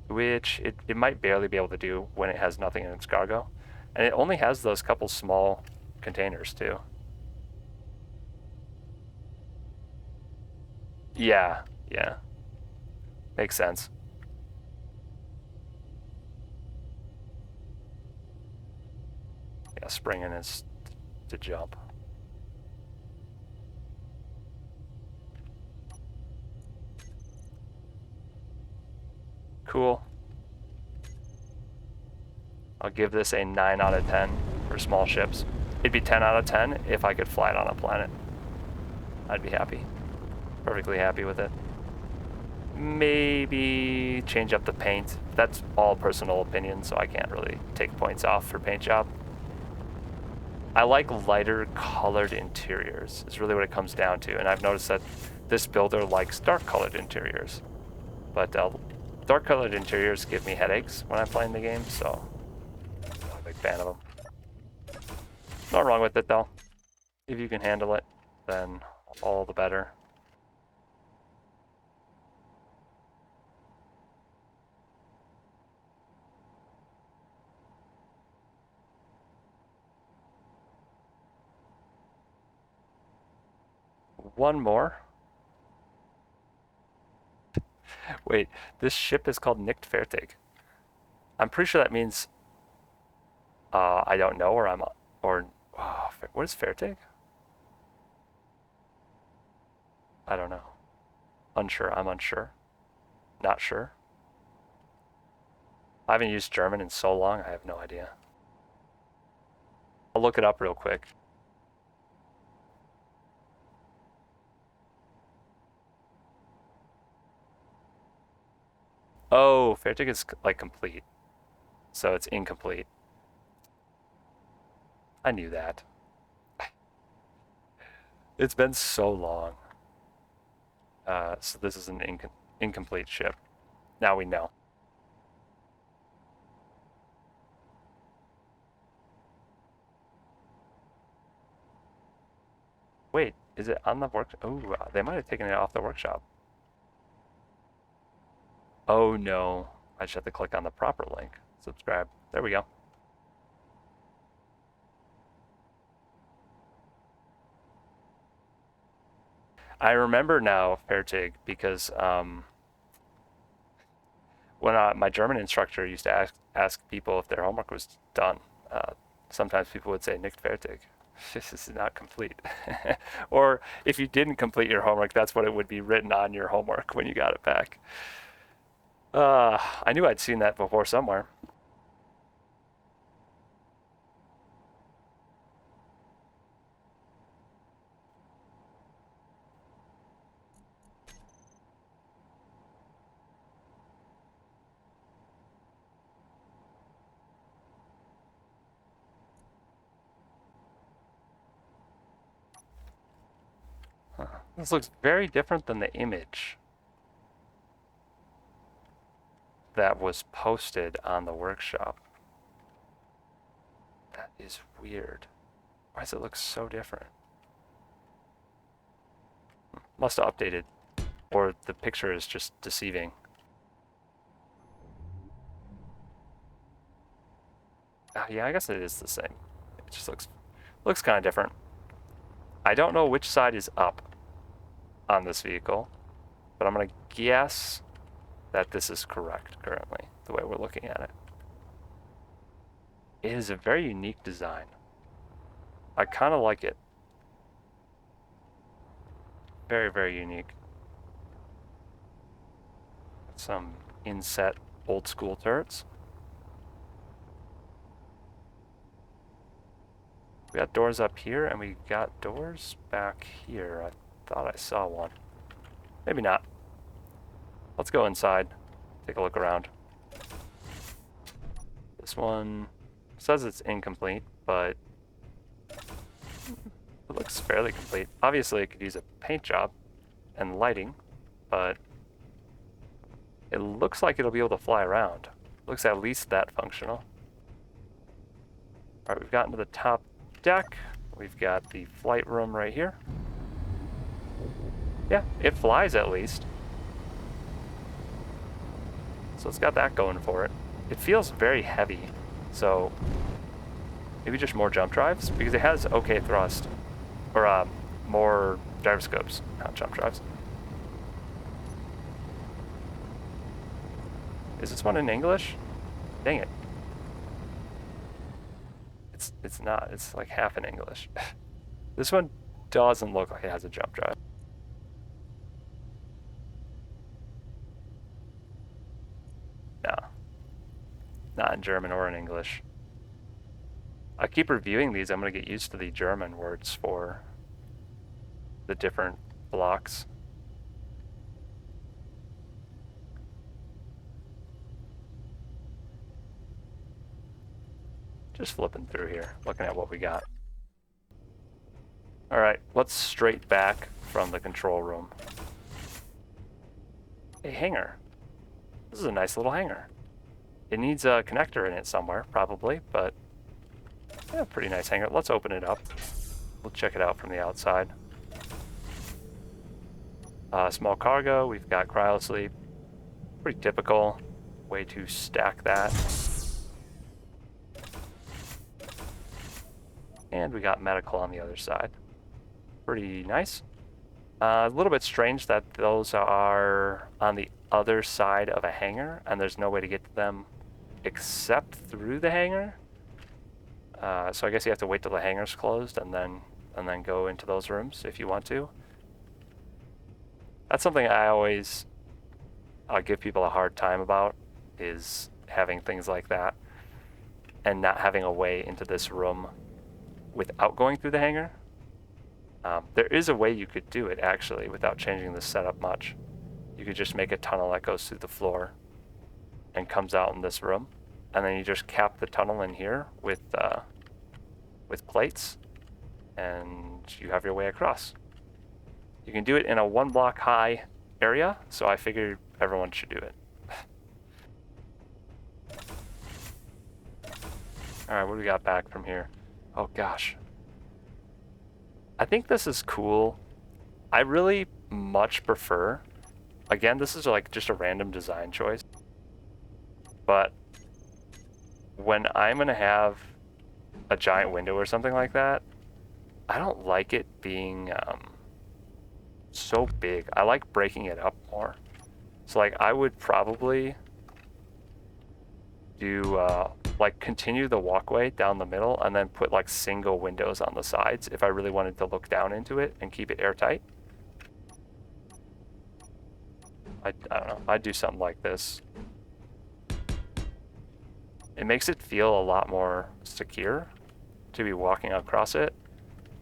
Speaker 1: which it might barely be able to do when it has nothing in its cargo. And it only has those couple small containers too. Yeah, yeah. Makes sense. Yeah, springing is to jump. Cool. I'll give this a 9 out of 10 for small ships. It'd be 10 out of 10 if I could fly it on a planet. I'd be happy. Perfectly happy with it. Maybe change up the paint. That's all personal opinion, so I can't really take points off for paint job. I like lighter colored interiors, is really what it comes down to. And I've noticed that this builder likes dark colored interiors. But dark colored interiors give me headaches when I'm playing the game, so I'm not a big fan of them. Not wrong with it though. If you can handle it, then all the better. One more. Wait, this ship is called Nicht Fertig. I'm pretty sure that means I don't know, what is Fertig? I don't know. Unsure. I'm unsure. Not sure. I haven't used German in so long, I have no idea. I'll look it up real quick. Oh, Fertig is like complete. So it's incomplete. I knew that. It's been so long. So this is an incomplete ship. Now we know. Wait, is it on the work? Oh, they might have taken it off the workshop. Oh no, I just have to click on the proper link. Subscribe. There we go. I remember now Fertig because when my German instructor used to ask people if their homework was done, sometimes people would say Nicht fertig. This is not complete. Or if you didn't complete your homework, that's what it would be written on your homework when you got it back. I knew I'd seen that before somewhere. This looks very different than the image that was posted on the workshop. That is weird. Why does it look so different? Must have updated, or the picture is just deceiving. Yeah, I guess it is the same. It just looks kind of different. I don't know which side is up on this vehicle, but I'm gonna guess that this is correct currently, the way we're looking at it. It is a very unique design. I kind of like it. Very, very unique. Some inset old school turrets. We got doors up here, and we got doors back here. I thought I saw one. Maybe not. Let's go inside, take a look around. This one says it's incomplete, but it looks fairly complete. Obviously, it could use a paint job and lighting, but it looks like it'll be able to fly around. Looks at least that functional. All right, we've gotten to the top deck. We've got the flight room right here. Yeah, it flies at least. So it's got that going for it. It feels very heavy, so maybe just more jump drives, because it has okay thrust, or more gyroscopes, not jump drives. Is this one in English? Dang it. It's not. It's like half in English. This one doesn't look like it has a jump drive. No. Not in German or in English. I keep reviewing these. I'm going to get used to the German words for the different blocks. Just flipping through here, looking at what we got. All right, let's straight back from the control room. A hangar. This is a nice little hangar. It needs a connector in it somewhere, probably, but yeah, pretty nice hangar. Let's open it up. We'll check it out from the outside. Small cargo, we've got cryosleep. Pretty typical way to stack that. And we got medical on the other side. Pretty nice. A little bit strange that those are on the other side of a hangar, and there's no way to get to them except through the hangar. So I guess you have to wait till the hangar's closed and then go into those rooms if you want to. That's something I'll give people a hard time about, is having things like that and not having a way into this room without going through the hangar. There is a way you could do it, actually, without changing the setup much. You could just make a tunnel that goes through the floor and comes out in this room, and then you just cap the tunnel in here with plates, and you have your way across. You can do it in a 1 block high area, so I figured everyone should do it. All right, what do we got back from here? Oh gosh. I think this is cool. I really much prefer, again, this is like just a random design choice, but when I'm gonna have a giant window or something like that, I don't like it being so big. I like breaking it up more. So like I would probably do like continue the walkway down the middle and then put like single windows on the sides if I really wanted to look down into it and keep it airtight. I don't know, I'd do something like this. It makes it feel a lot more secure to be walking across it,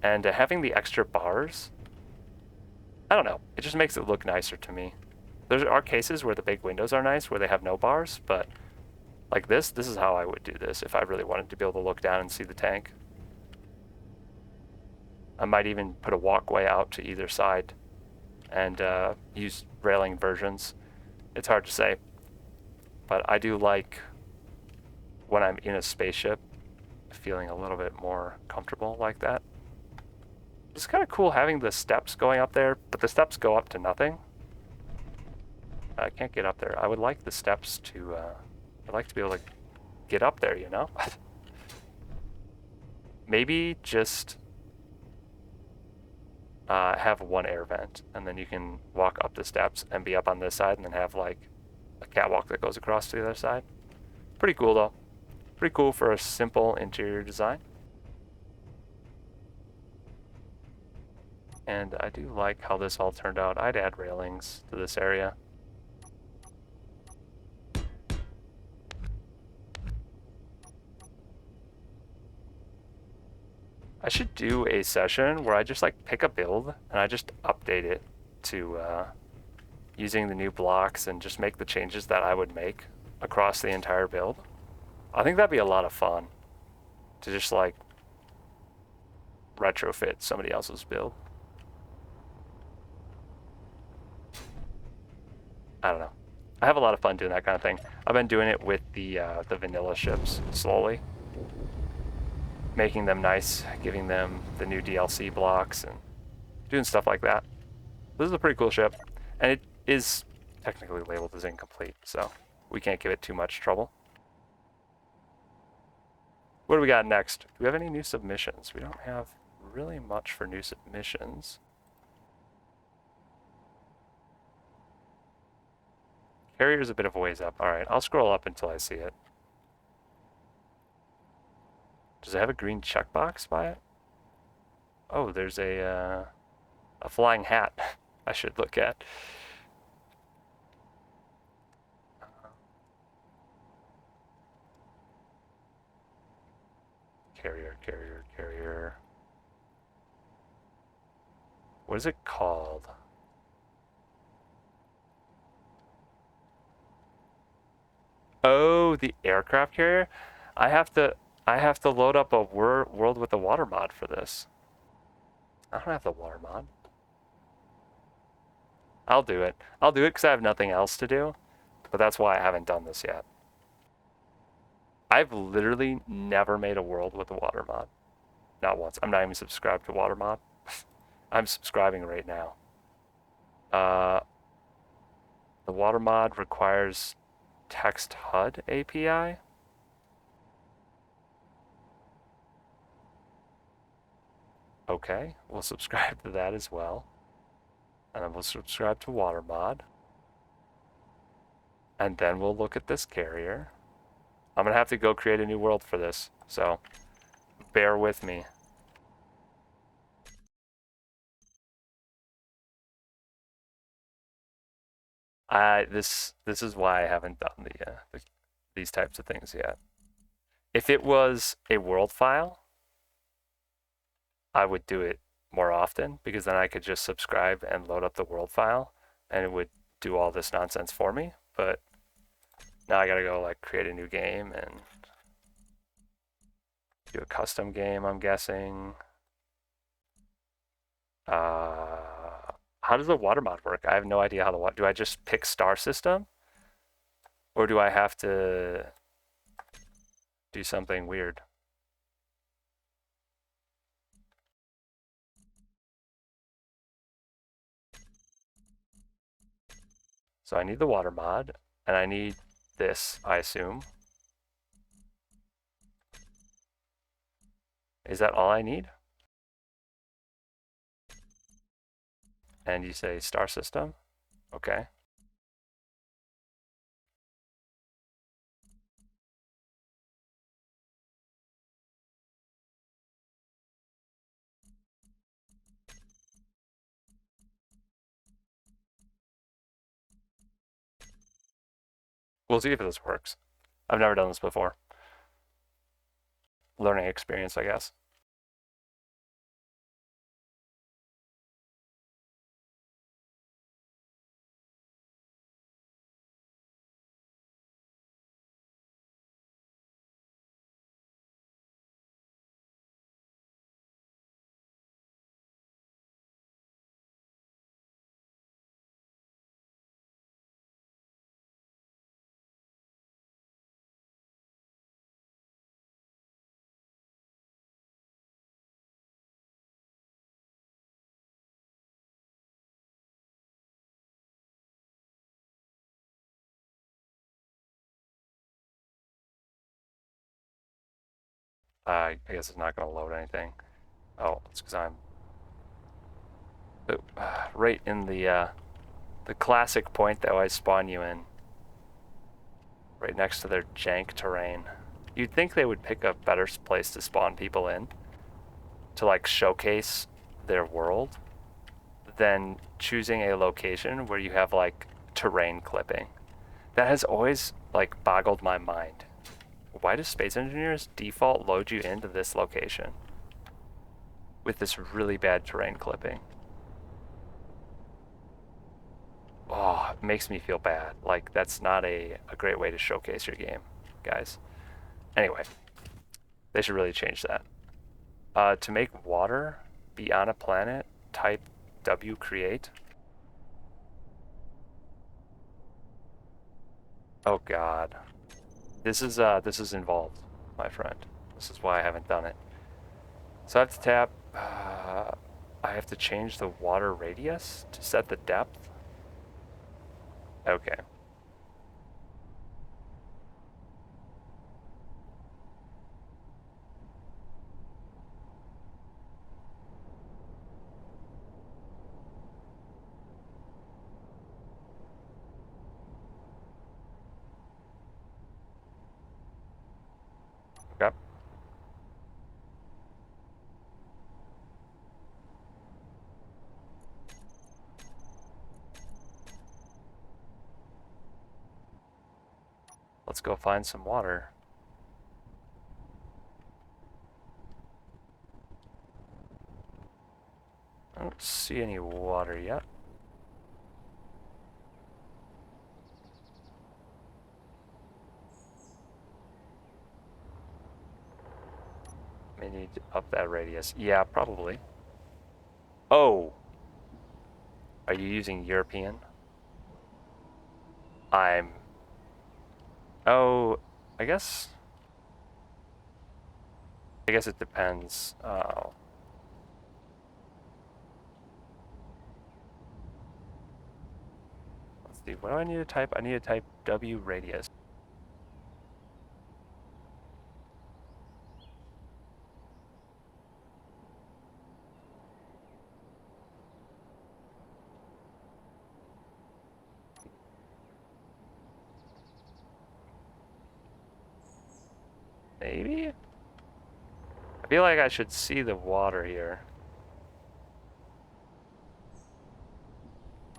Speaker 1: and having the extra bars, I don't know, it just makes it look nicer to me. There are cases where the big windows are nice, where they have no bars, but like this is how I would do this if I really wanted to be able to look down and see the tank. I might even put a walkway out to either side and use railing versions. It's hard to say, but I do like when I'm in a spaceship feeling a little bit more comfortable like that. It's kind of cool having the steps going up there, but the steps go up to nothing. I can't get up there. I would like the steps to, I'd like to be able to get up there, you know? Maybe just have one air vent, and then you can walk up the steps and be up on this side, and then have like a catwalk that goes across to the other side. Pretty cool though. Pretty cool for a simple interior design. And I do like how this all turned out. I'd add railings to this area. I should do a session where I just like pick a build and I just update it to using the new blocks and just make the changes that I would make across the entire build. I think that'd be a lot of fun to just like retrofit somebody else's build. I don't know. I have a lot of fun doing that kind of thing. I've been doing it with the vanilla ships slowly, making them nice, giving them the new DLC blocks, and doing stuff like that. This is a pretty cool ship, and it is technically labeled as incomplete, so we can't give it too much trouble. What do we got next? Do we have any new submissions? We don't have really much for new submissions. Carrier's a bit of a ways up. All right, I'll scroll up until I see it. Does it have a green checkbox by it? Oh, there's a flying hat I should look at. Carrier. What is it called? Oh, the aircraft carrier? I have to load up a world with a water mod for this. I don't have the water mod. I'll do it. I'll do it because I have nothing else to do, but that's why I haven't done this yet. I've literally never made a world with a water mod. Not once. I'm not even subscribed to water mod. I'm subscribing right now. The water mod requires text HUD API. Okay, we'll subscribe to that as well. And then we'll subscribe to WaterMod. And then we'll look at this carrier. I'm gonna have to go create a new world for this, so bear with me. This is why I haven't done these types of things yet. If it was a world file, I would do it more often, because then I could just subscribe and load up the world file and it would do all this nonsense for me. But now I gotta go like create a new game and do a custom game, I'm guessing. How does the water mod work? I have no idea how the water, do I just pick star system? Or do I have to do something weird? So I need the water mod, and I need this, I assume. Is that all I need? And you say star system? Okay. We'll see if this works. I've never done this before. Learning experience, I guess. I guess it's not going to load anything. Oh, it's because I'm right in the classic point that I spawn you in. Right next to their jank terrain. You'd think they would pick a better place to spawn people in to like showcase their world than choosing a location where you have like terrain clipping. That has always like boggled my mind. Why do space engineers default load you into this location with this really bad terrain clipping? Oh, it makes me feel bad. Like, that's not a great way to showcase your game, guys. Anyway, they should really change that. To make water be on a planet, type W create. Oh God, this is involved, my friend. This is why I haven't done it. So I have to tap. I have to change the water radius to set the depth. Okay. Okay. Let's go find some water. I don't see any water yet. May need to up that radius. Yeah, probably. Oh! Are you using European? I'm... Oh, I guess it depends. Let's see, what do I need to type? I need to type W radius. Maybe? I feel like I should see the water here.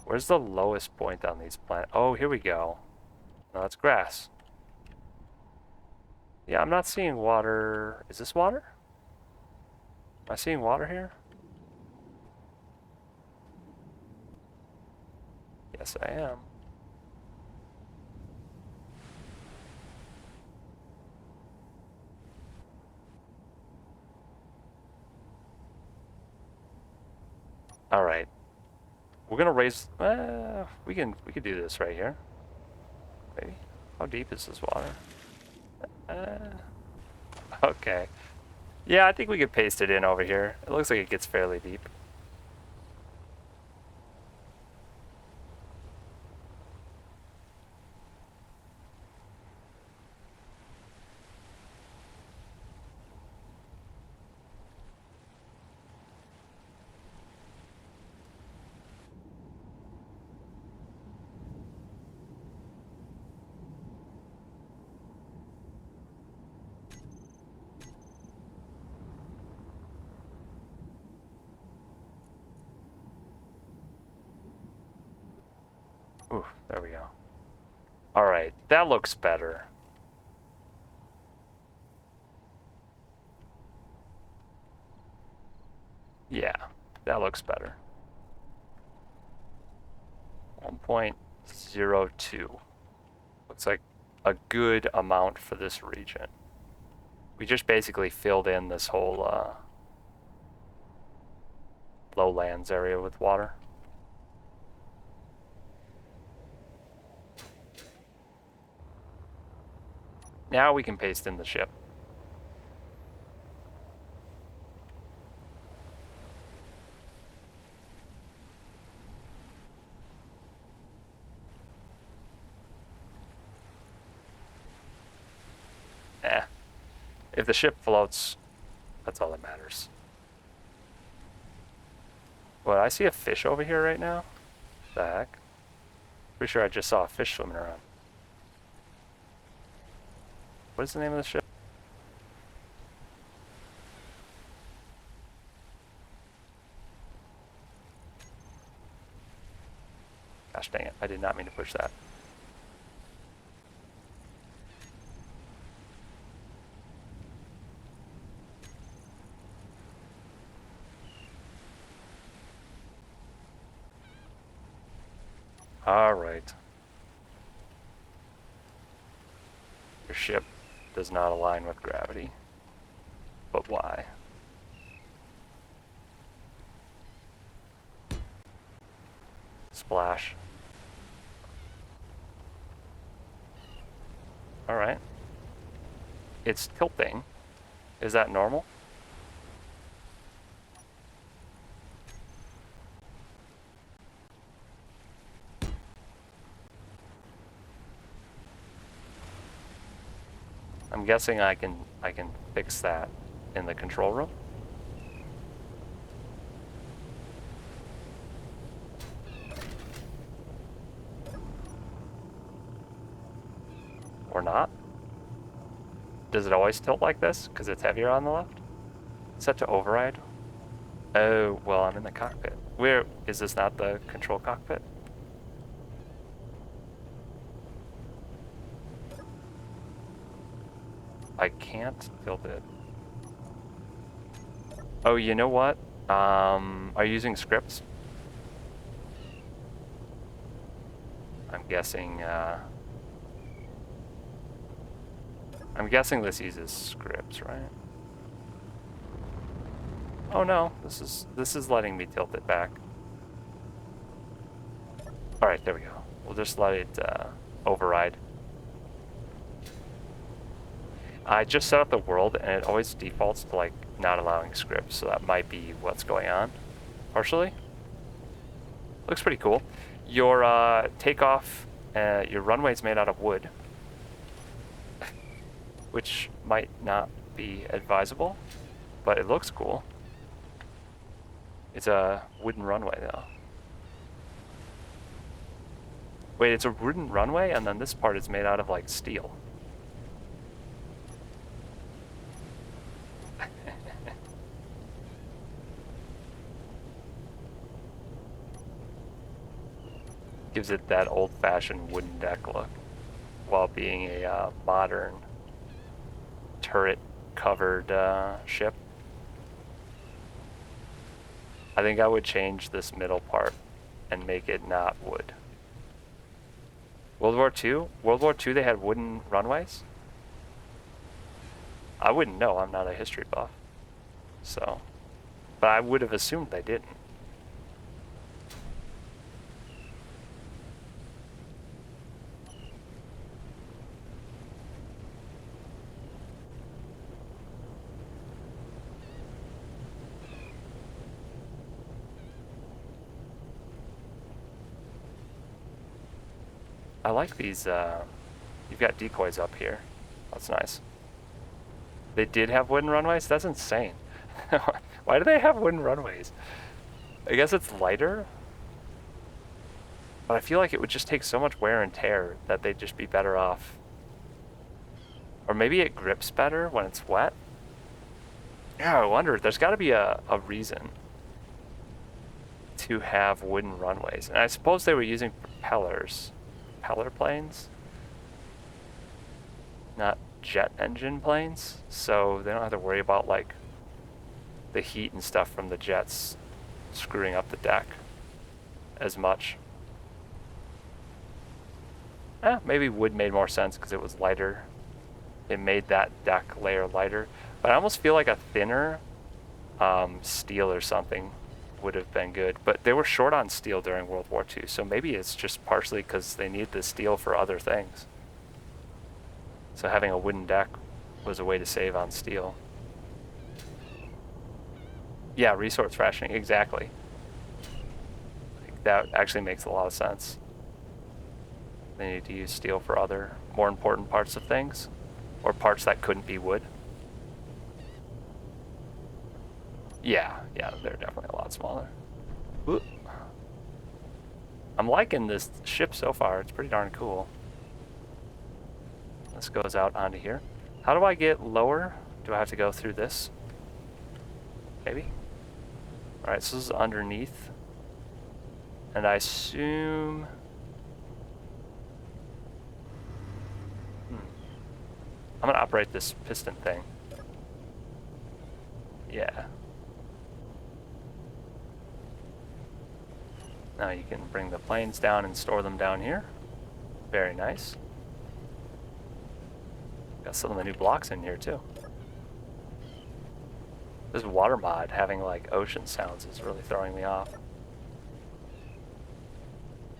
Speaker 1: Where's the lowest point on these planets? Oh, here we go. No, that's grass. Yeah, I'm not seeing water. Is this water? Am I seeing water here? Yes, I am. All right. We're gonna raise. We could do this right here. Maybe. How deep is this water? Okay. Yeah, I think we could paste it in over here. It looks like it gets fairly deep. Ooh, there we go. All right, that looks better. Yeah, that looks better. 1.02. Looks like a good amount for this region. We just basically filled in this whole lowlands area with water. Now we can paste in the ship. If the ship floats, that's all that matters. What, I see a fish over here right now? The heck? Pretty sure I just saw a fish swimming around. What is the name of the ship? Gosh dang it, I did not mean to push that. All right. Your ship does not align with gravity. But why? Splash. All right. It's tilting. Is that normal? I'm guessing I can fix that in the control room. Or not? Does it always tilt like this because it's heavier on the left? Set to override? Oh, well, I'm in the cockpit. Where is this not the control cockpit? I can't tilt it. Oh, you know what? Are you using scripts? I'm guessing this uses scripts, right? Oh no, this is letting me tilt it back. All right, there we go. We'll just let it override. I just set up the world and it always defaults to like not allowing scripts, so that might be what's going on, partially. Looks pretty cool. Your takeoff, your runway's made out of wood, which might not be advisable, but it looks cool. It's a wooden runway though. Wait, it's a wooden runway and then this part is made out of like steel. Gives it that old-fashioned wooden deck look while being a modern turret-covered ship. I think I would change this middle part and make it not wood. World War II? World War II they had wooden runways? I wouldn't know, I'm not a history buff. So, but I would have assumed they didn't. I like these, you've got decoys up here. That's nice. They did have wooden runways? That's insane. Why do they have wooden runways? I guess it's lighter? But I feel like it would just take so much wear and tear that they'd just be better off. Or maybe it grips better when it's wet? Yeah, I wonder. There's got to be a reason to have wooden runways. And I suppose they were using propellers. Propeller planes? Not jet engine planes. So they don't have to worry about like the heat and stuff from the jets screwing up the deck as much. Maybe wood made more sense because it was lighter. It made that deck layer lighter. But I almost feel like a thinner steel or something would have been good. But they were short on steel during World War II, so maybe it's just partially because they need the steel for other things. So having a wooden deck was a way to save on steel. Yeah, resource rationing, exactly. Like, that actually makes a lot of sense. They need to use steel for other, more important parts of things, or parts that couldn't be wood. Yeah, they're definitely a lot smaller. Ooh. I'm liking this ship so far. It's pretty darn cool. This goes out onto here. How do I get lower? Do I have to go through this? Maybe? Alright, so this is underneath. And I assume... I'm gonna operate this piston thing. Yeah. Now you can bring the planes down and store them down here. Very nice. Got some of the new blocks in here too. This water mod having like ocean sounds is really throwing me off.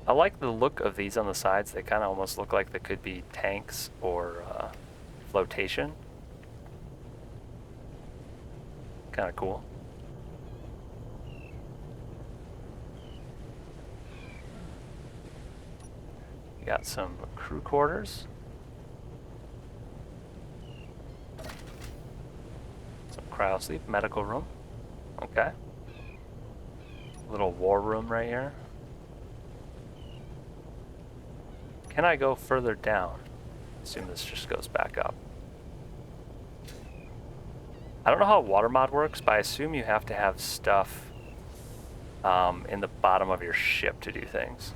Speaker 1: I like the look of these on the sides. They kind of almost look like they could be tanks or flotation. Kind of cool. You got some crew quarters. Some cryo sleep, medical room. Okay. Little war room right here. Can I go further down? Assume this just goes back up. I don't know how water mod works, but I assume you have to have stuff in the bottom of your ship to do things.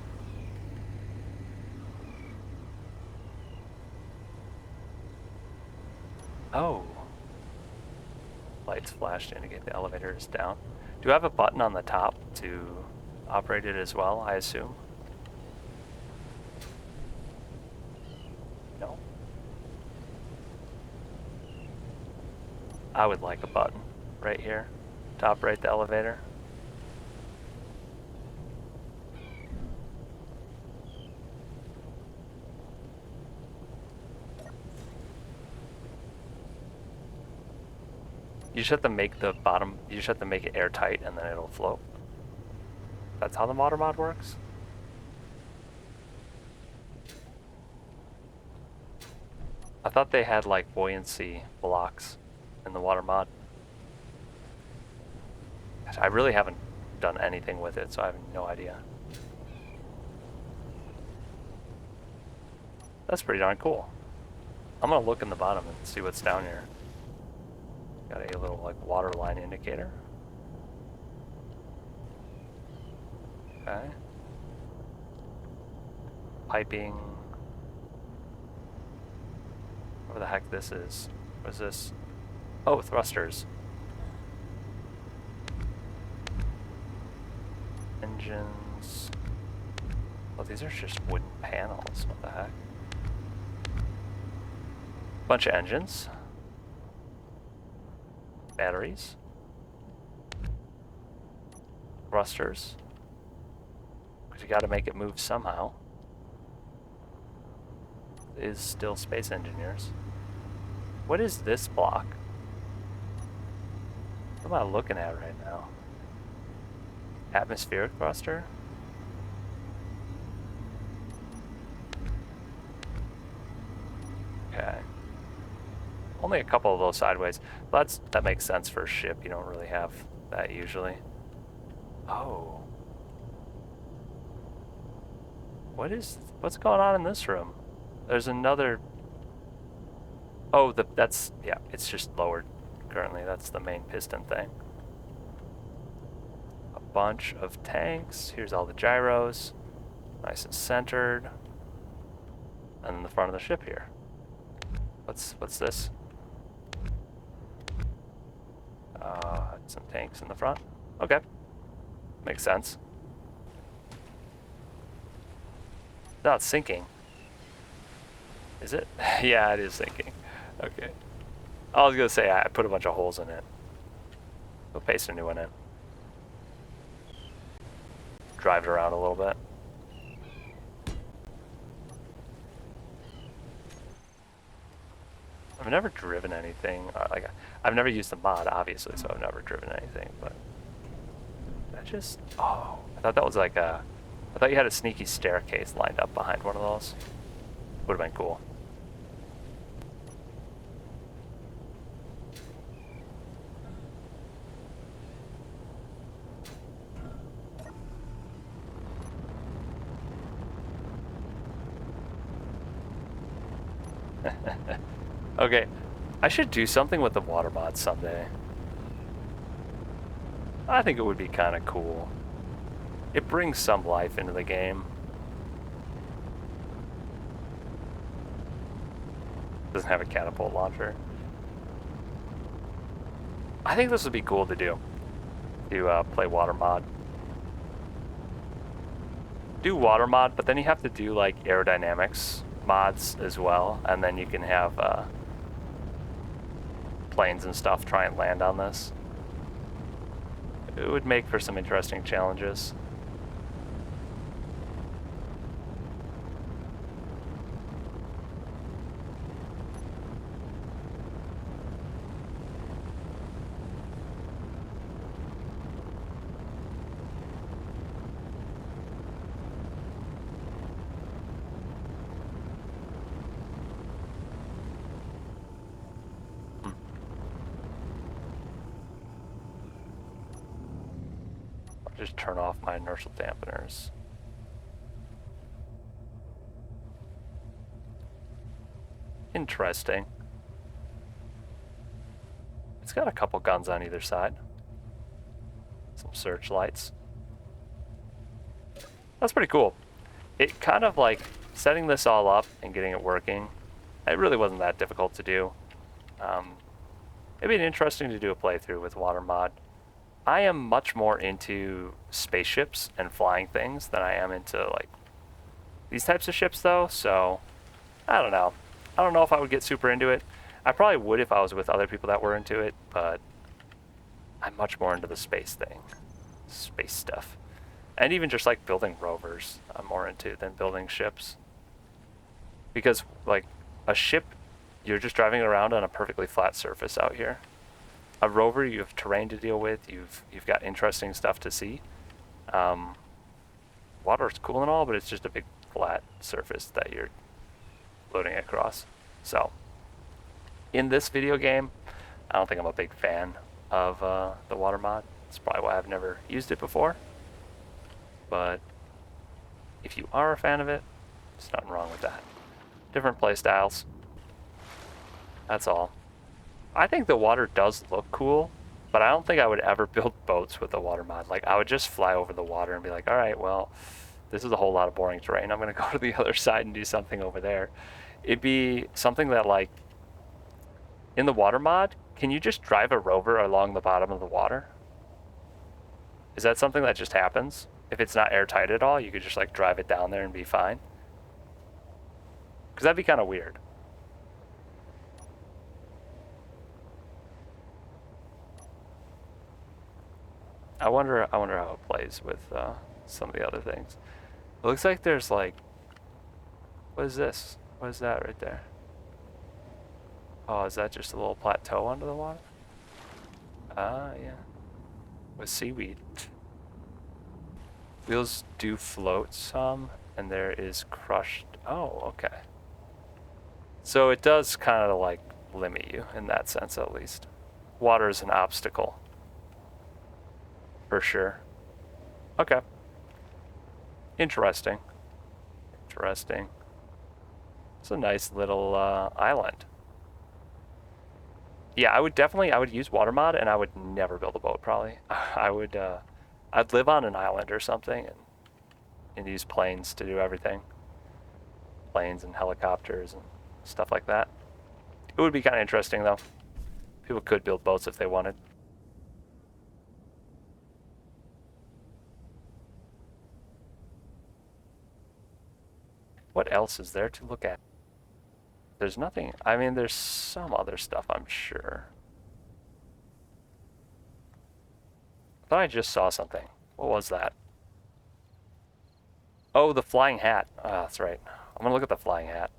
Speaker 1: Oh. Lights flash to indicate the elevator is down. Do I have a button on the top to operate it as well, I assume? No. I would like a button right here to operate the elevator. You just have to make the bottom, you just have to make it airtight and then it'll float. That's how the water mod works? I thought they had like buoyancy blocks in the water mod. I really haven't done anything with it, so I have no idea. That's pretty darn cool. I'm gonna look in the bottom and see what's down here. Got a little like water line indicator. Okay. Piping. Whatever the heck this is. What is this? Oh, thrusters. Engines. Oh, these are just wooden panels. What the heck? Bunch of engines. Batteries. Thrusters. Because you gotta make it move somehow. It is still space engineers. What is this block? What am I looking at right now? Atmospheric thruster? Okay. Only a couple of those sideways. But that makes sense for a ship. You don't really have that usually. Oh. What's going on in this room? There's another... Oh, yeah, it's just lowered currently. That's the main piston thing. bunch of tanks. Here's all the gyros. Nice and centered. And then the front of the ship here. What's this? Some tanks in the front. Okay. Makes sense. No, it's sinking. Is it? Yeah, it is sinking. Okay. I was gonna say I put a bunch of holes in it. We'll paste a new one in. Drive it around a little bit. I've never driven anything. Like, I've never used the mod, obviously, so I've never driven anything. But that just, oh, I thought that was like a. I thought you had a sneaky staircase lined up behind one of those. Would have been cool. Okay, I should do something with the water mod someday. I think it would be kind of cool. It brings some life into the game. Doesn't have a catapult launcher. I think this would be cool to do. To play water mod. Do water mod, but then you have to do like aerodynamics mods as well, and then you can have planes and stuff try and land on this. It would make for some interesting challenges. Just turn off my inertial dampeners. Interesting. It's got a couple guns on either side. Some searchlights. That's pretty cool. It kind of like setting this all up and getting it working. It really wasn't that difficult to do. It'd be interesting to do a playthrough with water mod. I am much more into spaceships and flying things than I am into like these types of ships though, so I don't know. I don't know if I would get super into it. I probably would if I was with other people that were into it, but I'm much more into the space thing. Space stuff. And even just like building rovers, I'm more into than building ships. Because like a ship, you're just driving around on a perfectly flat surface out here. A rover, you have terrain to deal with. You've got interesting stuff to see. Water is cool and all, but it's just a big flat surface that you're floating across. So, in this video game, I don't think I'm a big fan of the water mod. That's probably why I've never used it before. But if you are a fan of it, there's nothing wrong with that. Different play styles. That's all. I think the water does look cool, but I don't think I would ever build boats with the water mod. Like, I would just fly over the water and be like, all right, well, this is a whole lot of boring terrain. I'm going to go to the other side and do something over there. It'd be something that, like, in the water mod, can you just drive a rover along the bottom of the water? Is that something that just happens? If it's not airtight at all, you could just, like, drive it down there and be fine? Because that'd be kind of weird. I wonder how it plays with some of the other things. It looks like there's like, what is this? What is that right there? Oh, is that just a little plateau under the water? Ah, yeah. With seaweed. Wheels do float some, and there is crushed. Oh, okay. So it does kind of like limit you in that sense, at least. Water is an obstacle. For sure. Okay. Interesting. Interesting. It's a nice little island. Yeah, I would use water mod, and I would never build a boat, probably. I would I'd live on an island or something and use planes to do everything. Planes and helicopters and stuff like that. It would be kind of interesting though. People could build boats if they wanted. What else is there to look at? There's nothing. I mean, there's some other stuff, I'm sure. I thought I just saw something. What was that? Oh, the flying hat. Oh, that's right. I'm gonna look at the flying hat.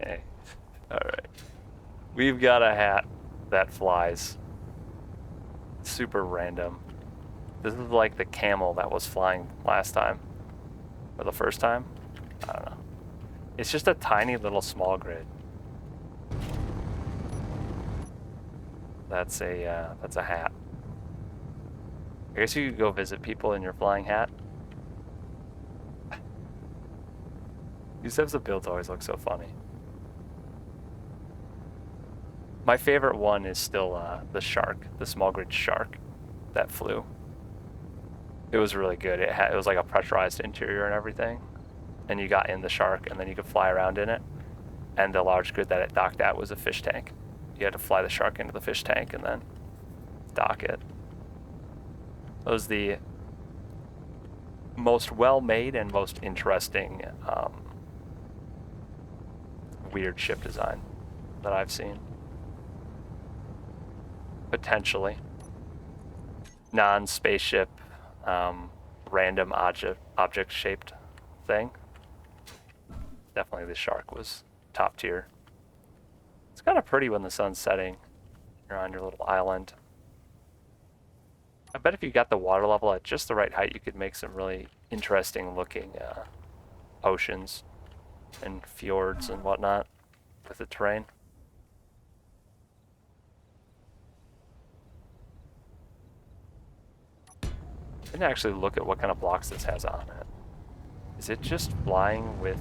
Speaker 1: Hey, all right. We've got a hat that flies. Super random. This is like the camel that was flying last time. Or the first time. I don't know. It's just a tiny little small grid. That's a hat. I guess you could go visit people in your flying hat. These types of builds always look so funny. My favorite one is still the shark, the small grid shark that flew. It was really good. It was like a pressurized interior and everything, and you got in the shark, and then you could fly around in it. And the large grid that it docked at was a fish tank. You had to fly the shark into the fish tank and then dock it. That was the most well-made and most interesting weird ship design that I've seen. Potentially. Non-spaceship, random object-shaped thing. Definitely the shark was top tier. It's kind of pretty when the sun's setting. You're on your little island. I bet if you got the water level at just the right height, you could make some really interesting looking oceans and fjords and whatnot with the terrain. I didn't actually look at what kind of blocks this has on it. Is it just flying with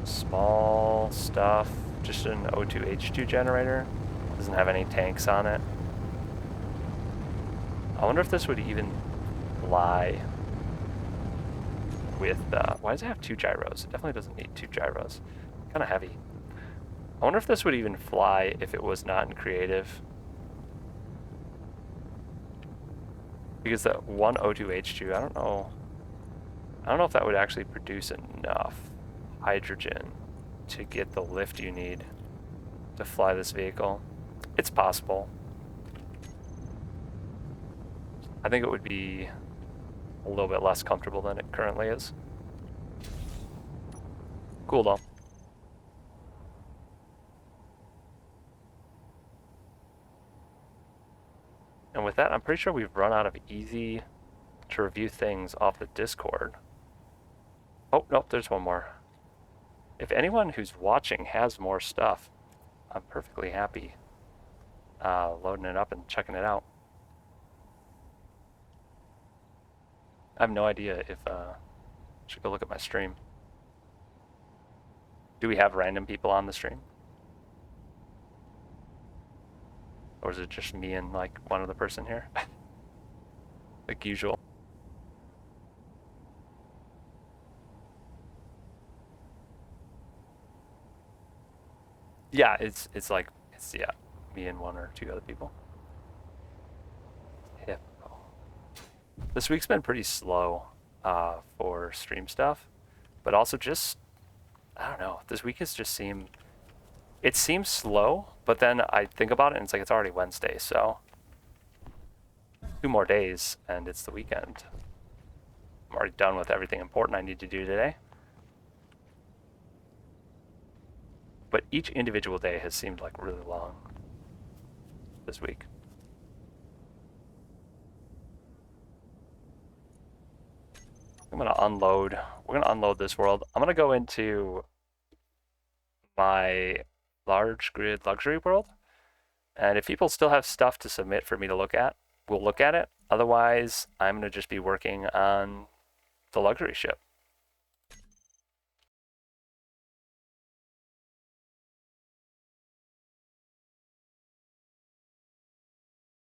Speaker 1: small stuff? Just an O2H2 generator? Doesn't have any tanks on it. I wonder if this would even fly with, why does it have 2 gyros? It definitely doesn't need 2 gyros. Kind of heavy. I wonder if this would even fly if it was not in creative. Because the one O2H2, I don't know if that would actually produce enough hydrogen to get the lift you need to fly this vehicle. It's possible. I think it would be a little bit less comfortable than it currently is. Cool though. And with that, I'm pretty sure we've run out of easy to review things off the Discord. Oh, nope, there's one more. If anyone who's watching has more stuff, I'm perfectly happy loading it up and checking it out. I have no idea if I should go look at my stream. Do we have random people on the stream? Or is it just me and like one other person here? Like usual. Yeah, it's me and 1 or 2 other people. Hippo. This week's been pretty slow. for stream stuff, but also just, I don't know, this week has just it seems slow, but then I think about it and it's like it's already Wednesday, so 2 more days and it's the weekend. I'm already done with everything important I need to do today. But each individual day has seemed like really long this week. I'm gonna unload. We're gonna unload this world. I'm gonna go into my large grid luxury world. And if people still have stuff to submit for me to look at, we'll look at it. Otherwise, I'm gonna just be working on the luxury ship.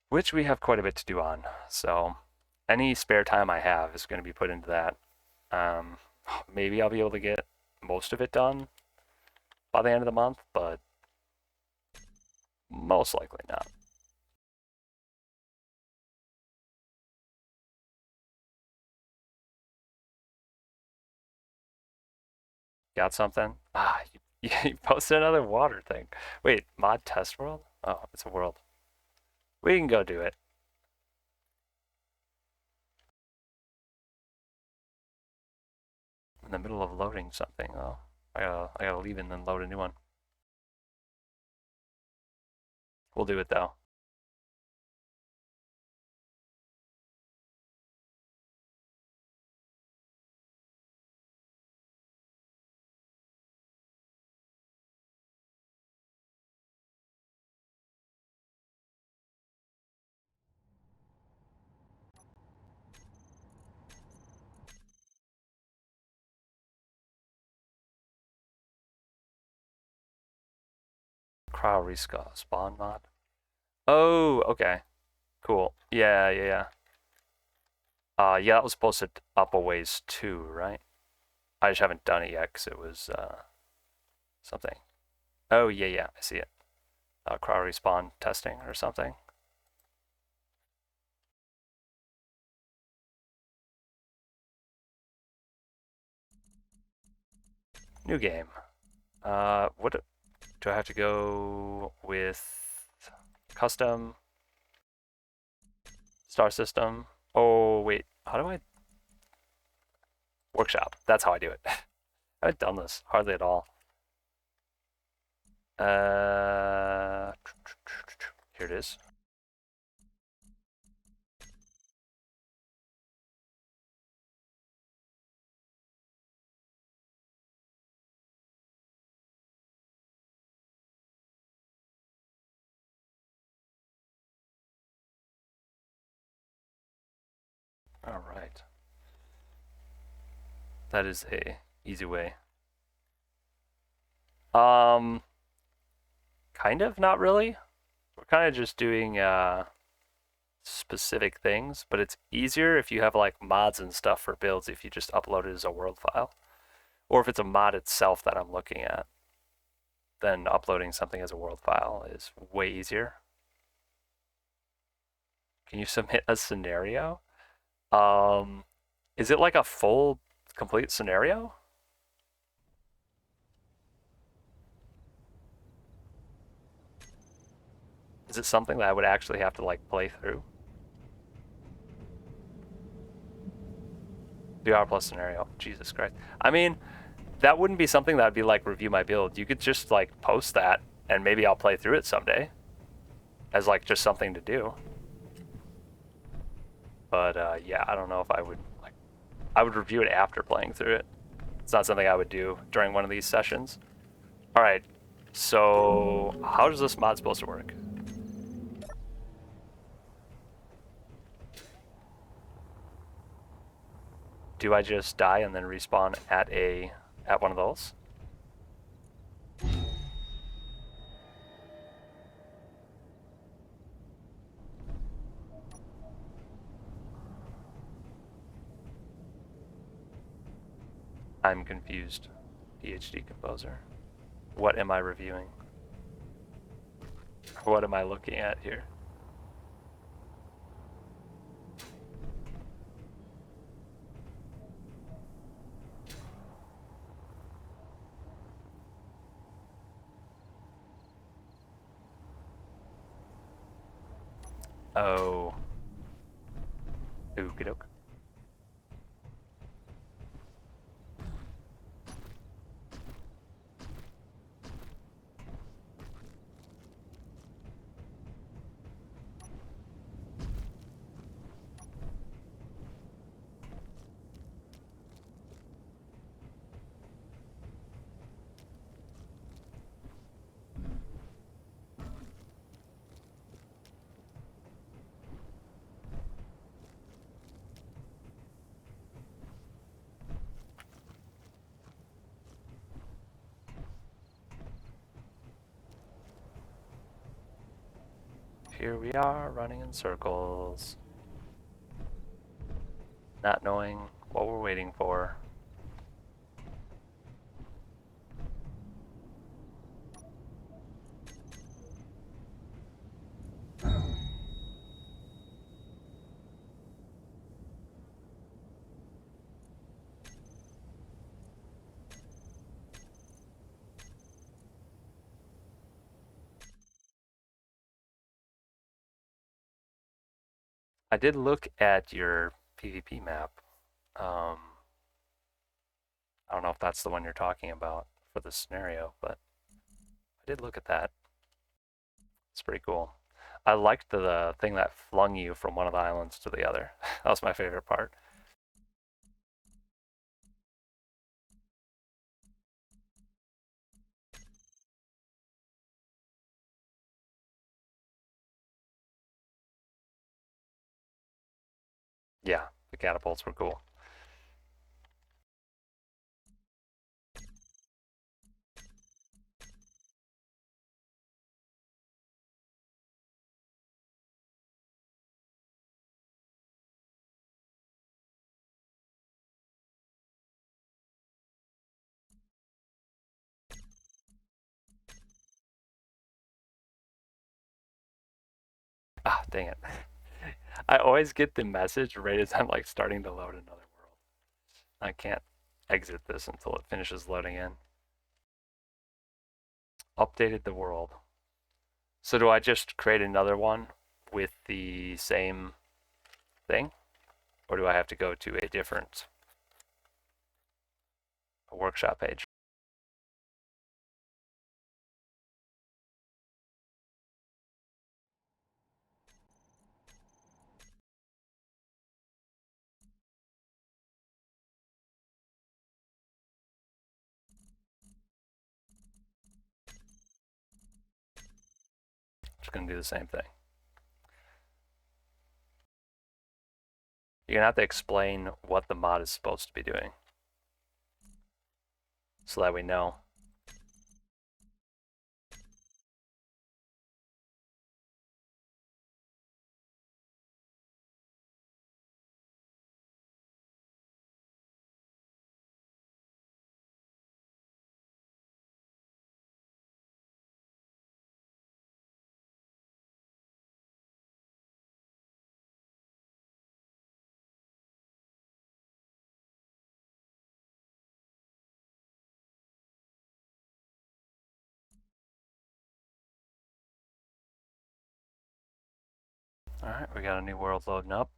Speaker 1: Which we have quite a bit to do on. So any spare time I have is going to be put into that. Maybe I'll be able to get most of it done by the end of the month, but most likely not. Got something? Ah, you posted another water thing. Wait, mod test world? Oh, it's a world. We can go do it. In the middle of loading something, though. I gotta leave and then load a new one. We'll do it though. Cryo respawn mod. Oh, okay. Cool. Yeah. Yeah, that was posted up a ways too, right? I just haven't done it yet because it was something. Oh, yeah, I see it. Cryo respawn testing or something. New game. What do I have to go with? Custom star system. Oh, wait. How do I? Workshop. That's how I do it. I haven't done this hardly at all. Here it is. All right. That is a easy way. Kind of, not really. We're kind of just doing specific things, but it's easier if you have like mods and stuff for builds if you just upload it as a world file. Or if it's a mod itself that I'm looking at, then uploading something as a world file is way easier. Can you submit a scenario? Is it like a full, complete scenario? Is it something that I would actually have to like play through? 3 hour plus scenario. Jesus Christ. I mean, that wouldn't be something that would be like review my build. You could just like post that and maybe I'll play through it someday as like just something to do. But yeah, I don't know if I would like. I would review it after playing through it. It's not something I would do during one of these sessions. All right. So how does this mod supposed to work? Do I just die and then respawn at one of those? I'm confused. Ph.D Composer. What am I reviewing? What am I looking at here? Oh. Okie doke. Here we are, running in circles. Not knowing what we're waiting for. I did look at your PvP map. I don't know if that's the one you're talking about for the scenario, but I did look at that. It's pretty cool. I liked the thing that flung you from one of the islands to the other. That was my favorite part. Yeah, the catapults were cool. Ah, dang it. I always get the message right as I'm like starting to load another world. I can't exit this until it finishes loading in. Updated the world. So do I just create another one with the same thing? Or do I have to go to a different workshop page? Just gonna do the same thing. You're gonna have to explain what the mod is supposed to be doing so that we know. All right, we got a new world loading up.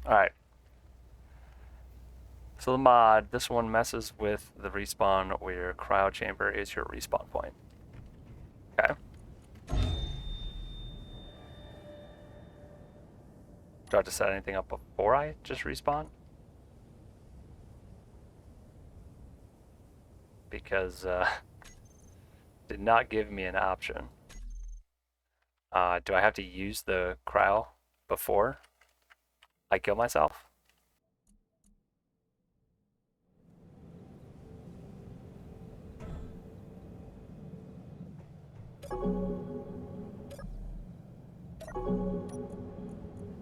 Speaker 1: All right. So the mod, this one messes with the respawn where your cryo chamber is your respawn point. Okay. Do I have to set anything up before I just respawn? Because did not give me an option. Do I have to use the cryo before I kill myself?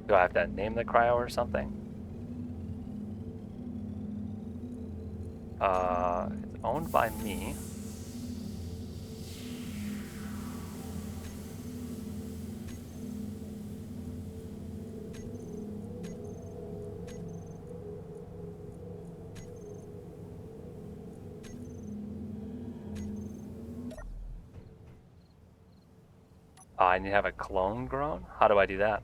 Speaker 1: Do I have to name the cryo or something? It's owned by me. Oh, I need to have a clone grown? How do I do that?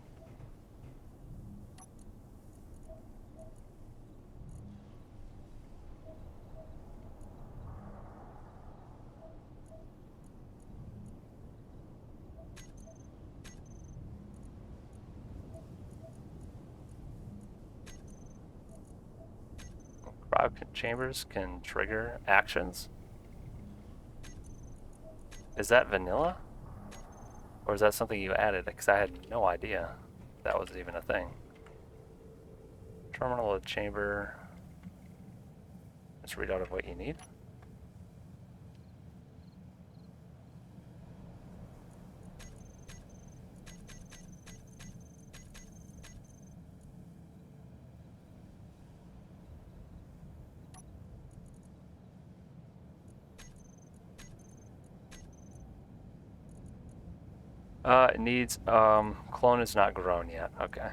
Speaker 1: Cryo chambers can trigger actions? Is that vanilla? Or is that something you added? Because I had no idea that was even a thing. Terminal chamber. Let's read out of what you need. It needs, clone is not grown yet. Okay.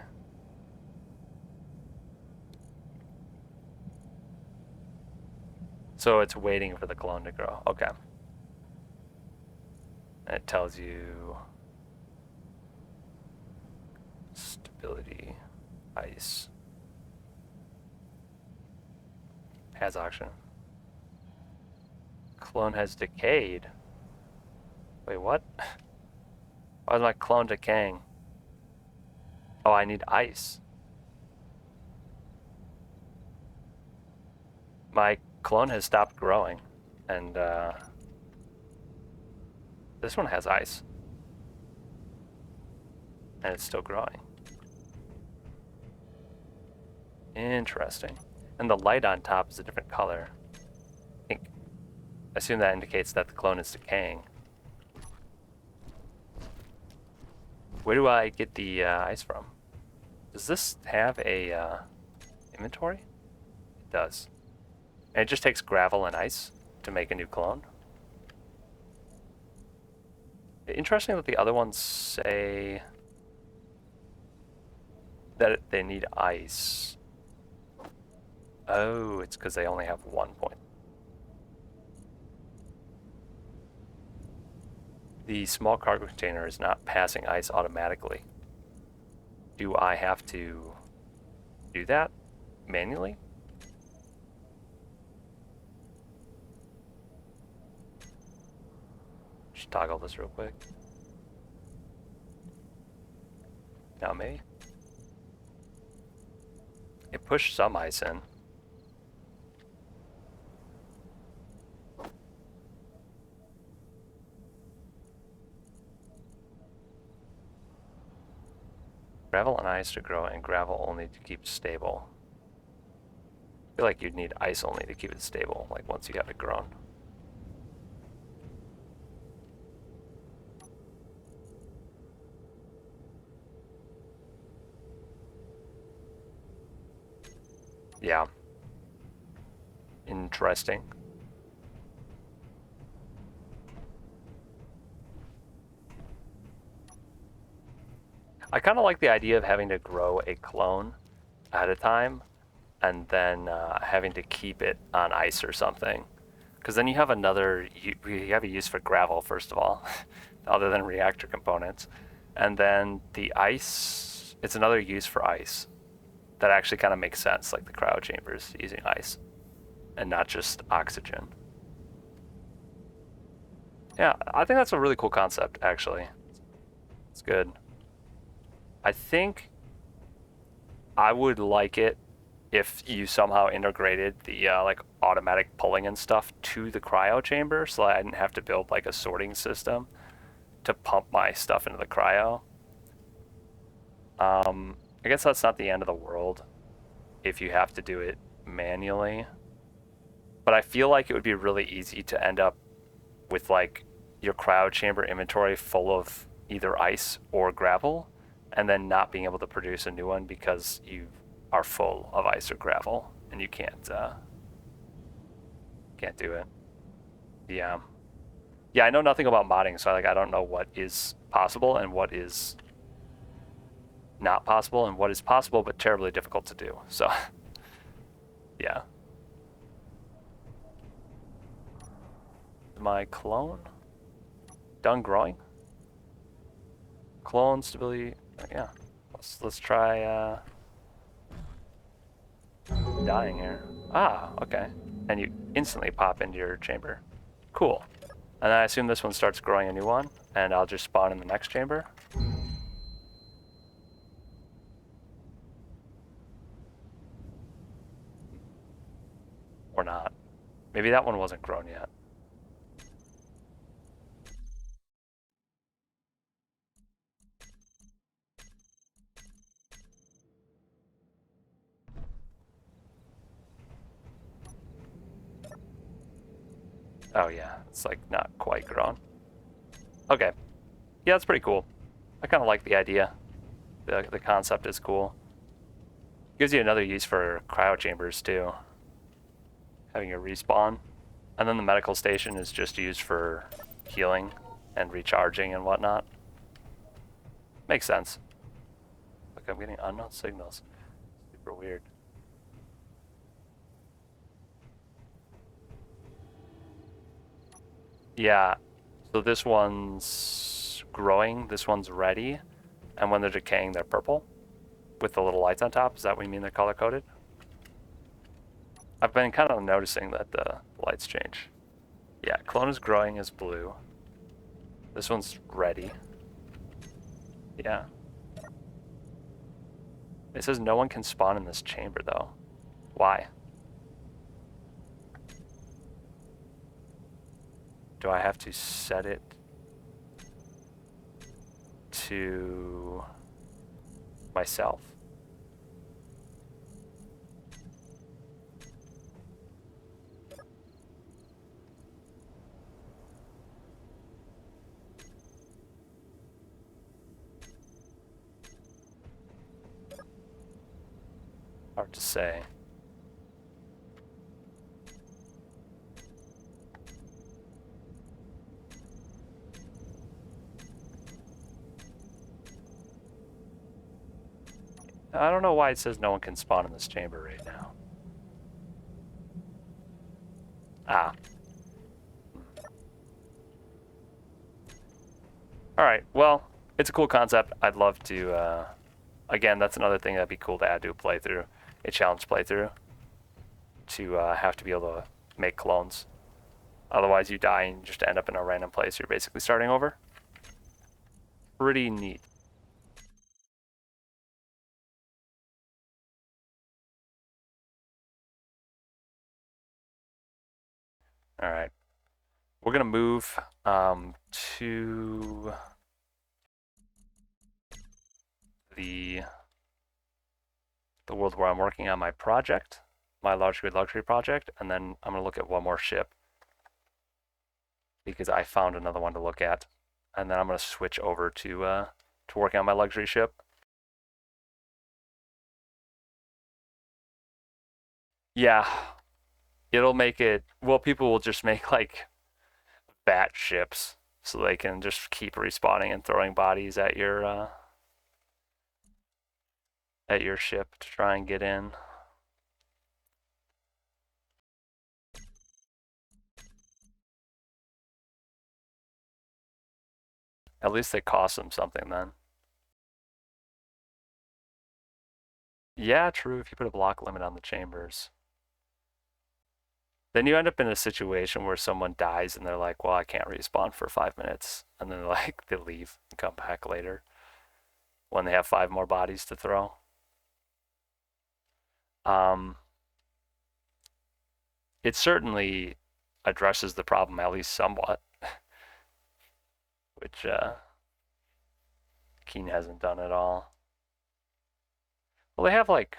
Speaker 1: So it's waiting for the clone to grow. Okay. And it tells you stability, ice, has oxygen. Clone has decayed. Wait, what? Why is my clone decaying? Oh, I need ice. My clone has stopped growing, and this one has ice. And it's still growing. Interesting. And the light on top is a different color. I assume that indicates that the clone is decaying. Where do I get the ice from? Does this have a inventory? It does. And it just takes gravel and ice to make a new clone. Interesting that the other ones say that they need ice. Oh, it's because they only have 1 point. The small cargo container is not passing ice automatically. Do I have to do that manually? Just toggle this real quick. Now me. It pushed some ice in. Gravel and ice to grow, and gravel only to keep stable. I feel like you'd need ice only to keep it stable, like once you have it grown. Yeah. Interesting. I kind of like the idea of having to grow a clone at a time and then having to keep it on ice or something. Because then you have you have a use for gravel, first of all, other than reactor components. And then the ice, it's another use for ice. That actually kind of makes sense, like the cryo chambers using ice and not just oxygen. Yeah, I think that's a really cool concept, actually. It's good. I think I would like it if you somehow integrated the like automatic pulling and stuff to the cryo chamber, so I didn't have to build like a sorting system to pump my stuff into the cryo. I guess that's not the end of the world if you have to do it manually, but I feel like it would be really easy to end up with like your cryo chamber inventory full of either ice or gravel, and then not being able to produce a new one because you are full of ice or gravel and you can't do it. Yeah. Yeah, I know nothing about modding, so I don't know what is possible and what is not possible and what is possible but terribly difficult to do. So yeah. My clone done growing? Clone stability. Yeah. Let's try dying here. Ah, okay. And you instantly pop into your chamber. Cool. And then I assume this one starts growing a new one, and I'll just spawn in the next chamber. Or not. Maybe that one wasn't grown yet. Oh yeah, it's like not quite grown. Okay. Yeah, that's pretty cool. I kind of like the idea. The concept is cool. Gives you another use for cryo chambers too. Having a respawn. And then the medical station is just used for healing and recharging and whatnot. Makes sense. Look, I'm getting unknown signals. Super weird. Yeah, so this one's growing, this one's ready, and when they're decaying, they're purple with the little lights on top. Is that what you mean they're color-coded? I've been kind of noticing that the lights change. Yeah, clone is growing as blue. This one's ready. Yeah. It says no one can spawn in this chamber, though. Why? Do I have to set it to myself? Hard to say. I don't know why it says no one can spawn in this chamber right now. Ah. Alright, well, it's a cool concept. I'd love to, again, that's another thing that'd be cool to add to a playthrough, a challenge playthrough, to have to be able to make clones. Otherwise you die and just end up in a random place. You're basically starting over. Pretty neat. Alright. We're going to move to the world where I'm working on my project, my large grid luxury project, and then I'm going to look at one more ship because I found another one to look at, and then I'm going to switch over to working on my luxury ship. Yeah, it'll make it, well, people will just make like bat ships so they can just keep respawning and throwing bodies at your ship to try and get in. At least they cost them something then. Yeah, true, if you put a block limit on the chambers. Then you end up in a situation where someone dies and they're like, well, I can't respawn for 5 minutes. And then like they leave and come back later when they have 5 more bodies to throw. It certainly addresses the problem at least somewhat, which Keen hasn't done at all. Well, they have like,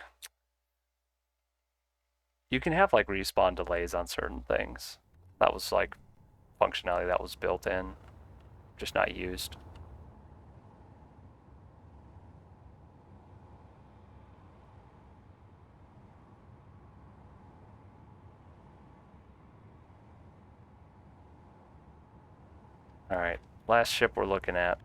Speaker 1: you can have like respawn delays on certain things. That was like functionality that was built in, just not used. All right, last ship we're looking at.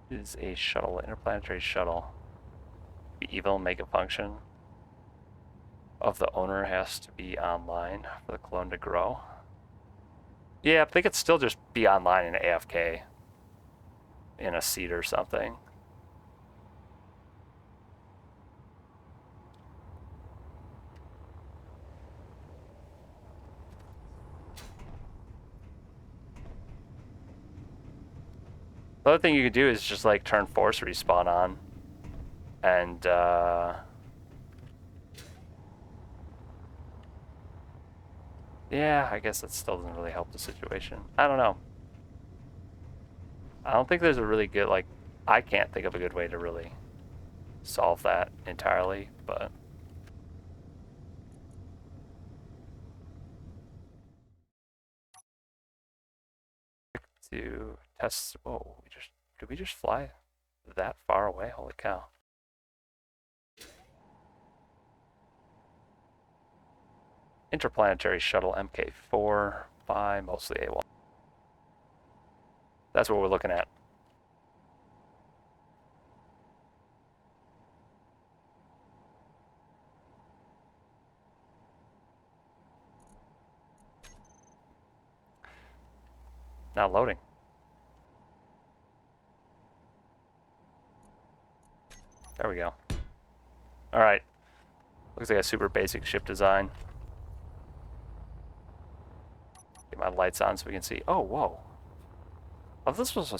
Speaker 1: Is a shuttle, interplanetary shuttle. Be evil, make a function of the owner has to be online for the clone to grow. Yeah, but they could still just be online in AFK in a seat or something. The other thing you could do is just like turn force respawn on and yeah, I guess that still doesn't really help the situation. I don't know. I don't think there's a really good, like, I can't think of a good way to really solve that entirely, but to test, oh, did we just fly that far away? Holy cow. Interplanetary Shuttle MK4 by MostlyAwol. That's what we're looking at. Now loading. There we go. All right. Looks like a super basic ship design. Get my lights on so we can see. Oh, whoa. Oh, this was a...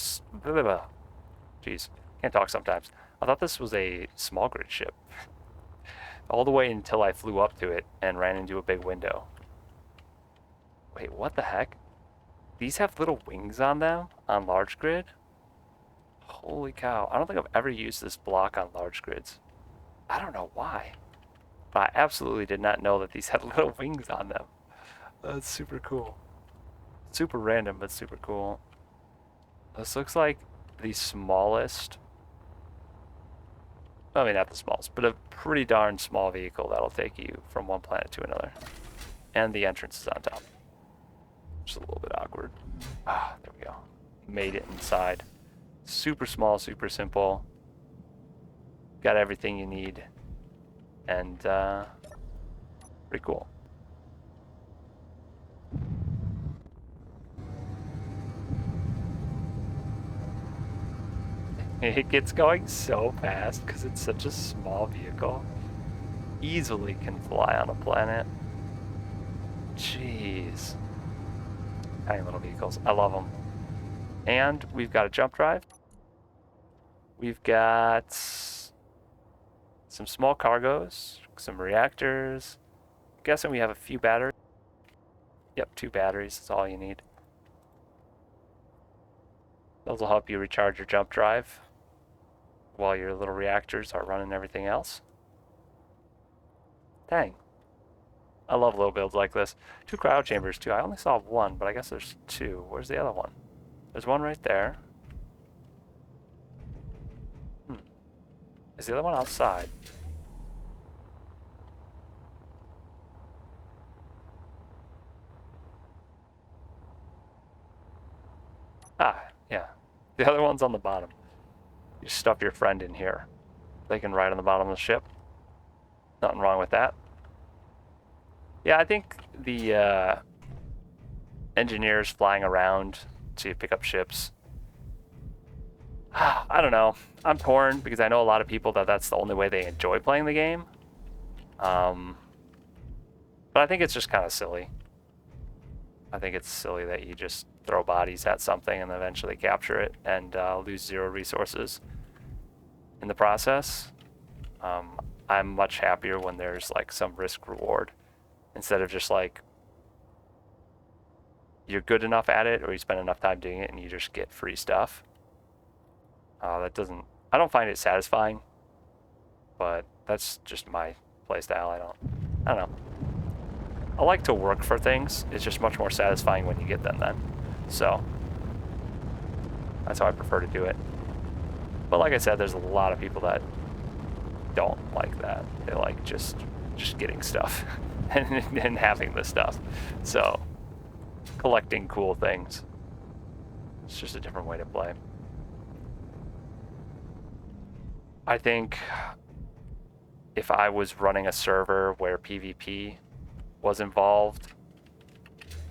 Speaker 1: Jeez, can't talk sometimes. I thought this was a small grid ship. All the way until I flew up to it and ran into a big window. Wait, what the heck? These have little wings on them on large grid? Holy cow. I don't think I've ever used this block on large grids. I don't know why. But I absolutely did not know that these had little wings on them. That's super cool. Super random, but super cool. This looks like the smallest, I mean not the smallest, but a pretty darn small vehicle that'll take you from one planet to another. And the entrance is on top. Just a little bit awkward. Ah, there we go. Made it inside. Super small, super simple. Got everything you need. And pretty cool. It gets going so fast because it's such a small vehicle. Easily can fly on a planet. Jeez. Tiny little vehicles. I love them. And we've got a jump drive. We've got some small cargoes, some reactors. I'm guessing we have a few batteries. Yep, 2 batteries is all you need. Those will help you recharge your jump drive while your little reactors are running everything else. Dang. I love little builds like this. 2 cryo chambers too. I only saw 1, but I guess there's 2. Where's the other one? There's one right there. Is the other one outside? Ah, yeah. The other one's on the bottom. You stuff your friend in here. They can ride on the bottom of the ship. Nothing wrong with that. Yeah, I think the engineers flying around to pick up ships, I don't know. I'm torn because I know a lot of people that's the only way they enjoy playing the game. But I think it's just kind of silly. I think it's silly that you just throw bodies at something and eventually capture it and lose 0 resources in the process. I'm much happier when there's like some risk reward instead of just like you're good enough at it or you spend enough time doing it and you just get free stuff. I don't find it satisfying, but that's just my playstyle. I don't know. I like to work for things. It's just much more satisfying when you get them then. So that's how I prefer to do it. But like I said, there's a lot of people that don't like that. They like just getting stuff and having the stuff. So collecting cool things. It's just a different way to play. I think if I was running a server where PvP was involved,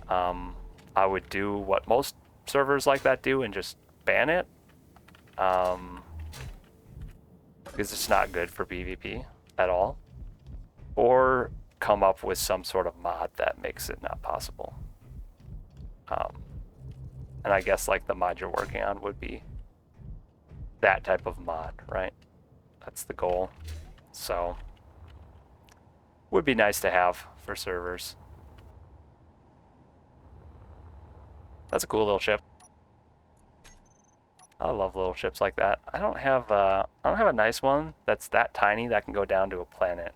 Speaker 1: I would do what most servers like that do and just ban it. Because it's not good for PvP at all. Or come up with some sort of mod that makes it not possible. And I guess like the mod you're working on would be that type of mod, right? That's the goal. So would be nice to have for servers. That's a cool little ship. I love little ships like that. I don't have a nice one that's that tiny that can go down to a planet.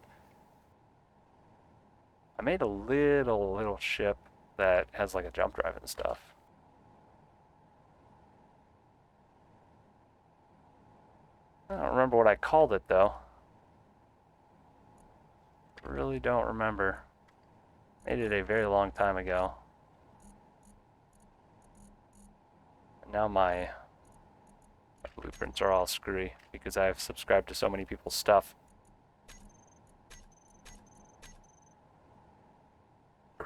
Speaker 1: I made a little ship that has like a jump drive and stuff. I don't remember what I called it though. Really don't remember. Made it a very long time ago. And now my blueprints are all screwy because I've subscribed to so many people's stuff.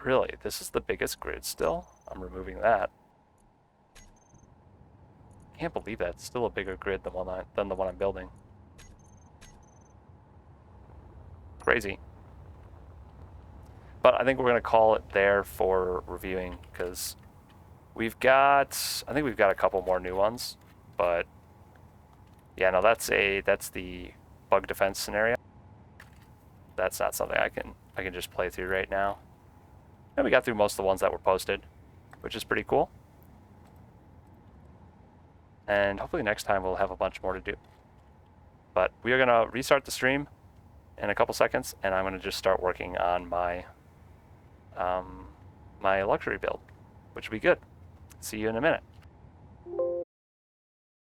Speaker 1: Really, this is the biggest grid still? I'm removing that. Can't believe that. It's still a bigger grid than the one I'm building. Crazy. But I think we're going to call it there for reviewing because I think we've got a couple more new ones, but yeah, no, that's the bug defense scenario. That's not something I can just play through right now. And we got through most of the ones that were posted, which is pretty cool. And hopefully next time we'll have a bunch more to do. But we are going to restart the stream in a couple seconds, and I'm going to just start working on my my luxury build, which will be good. See you in a minute.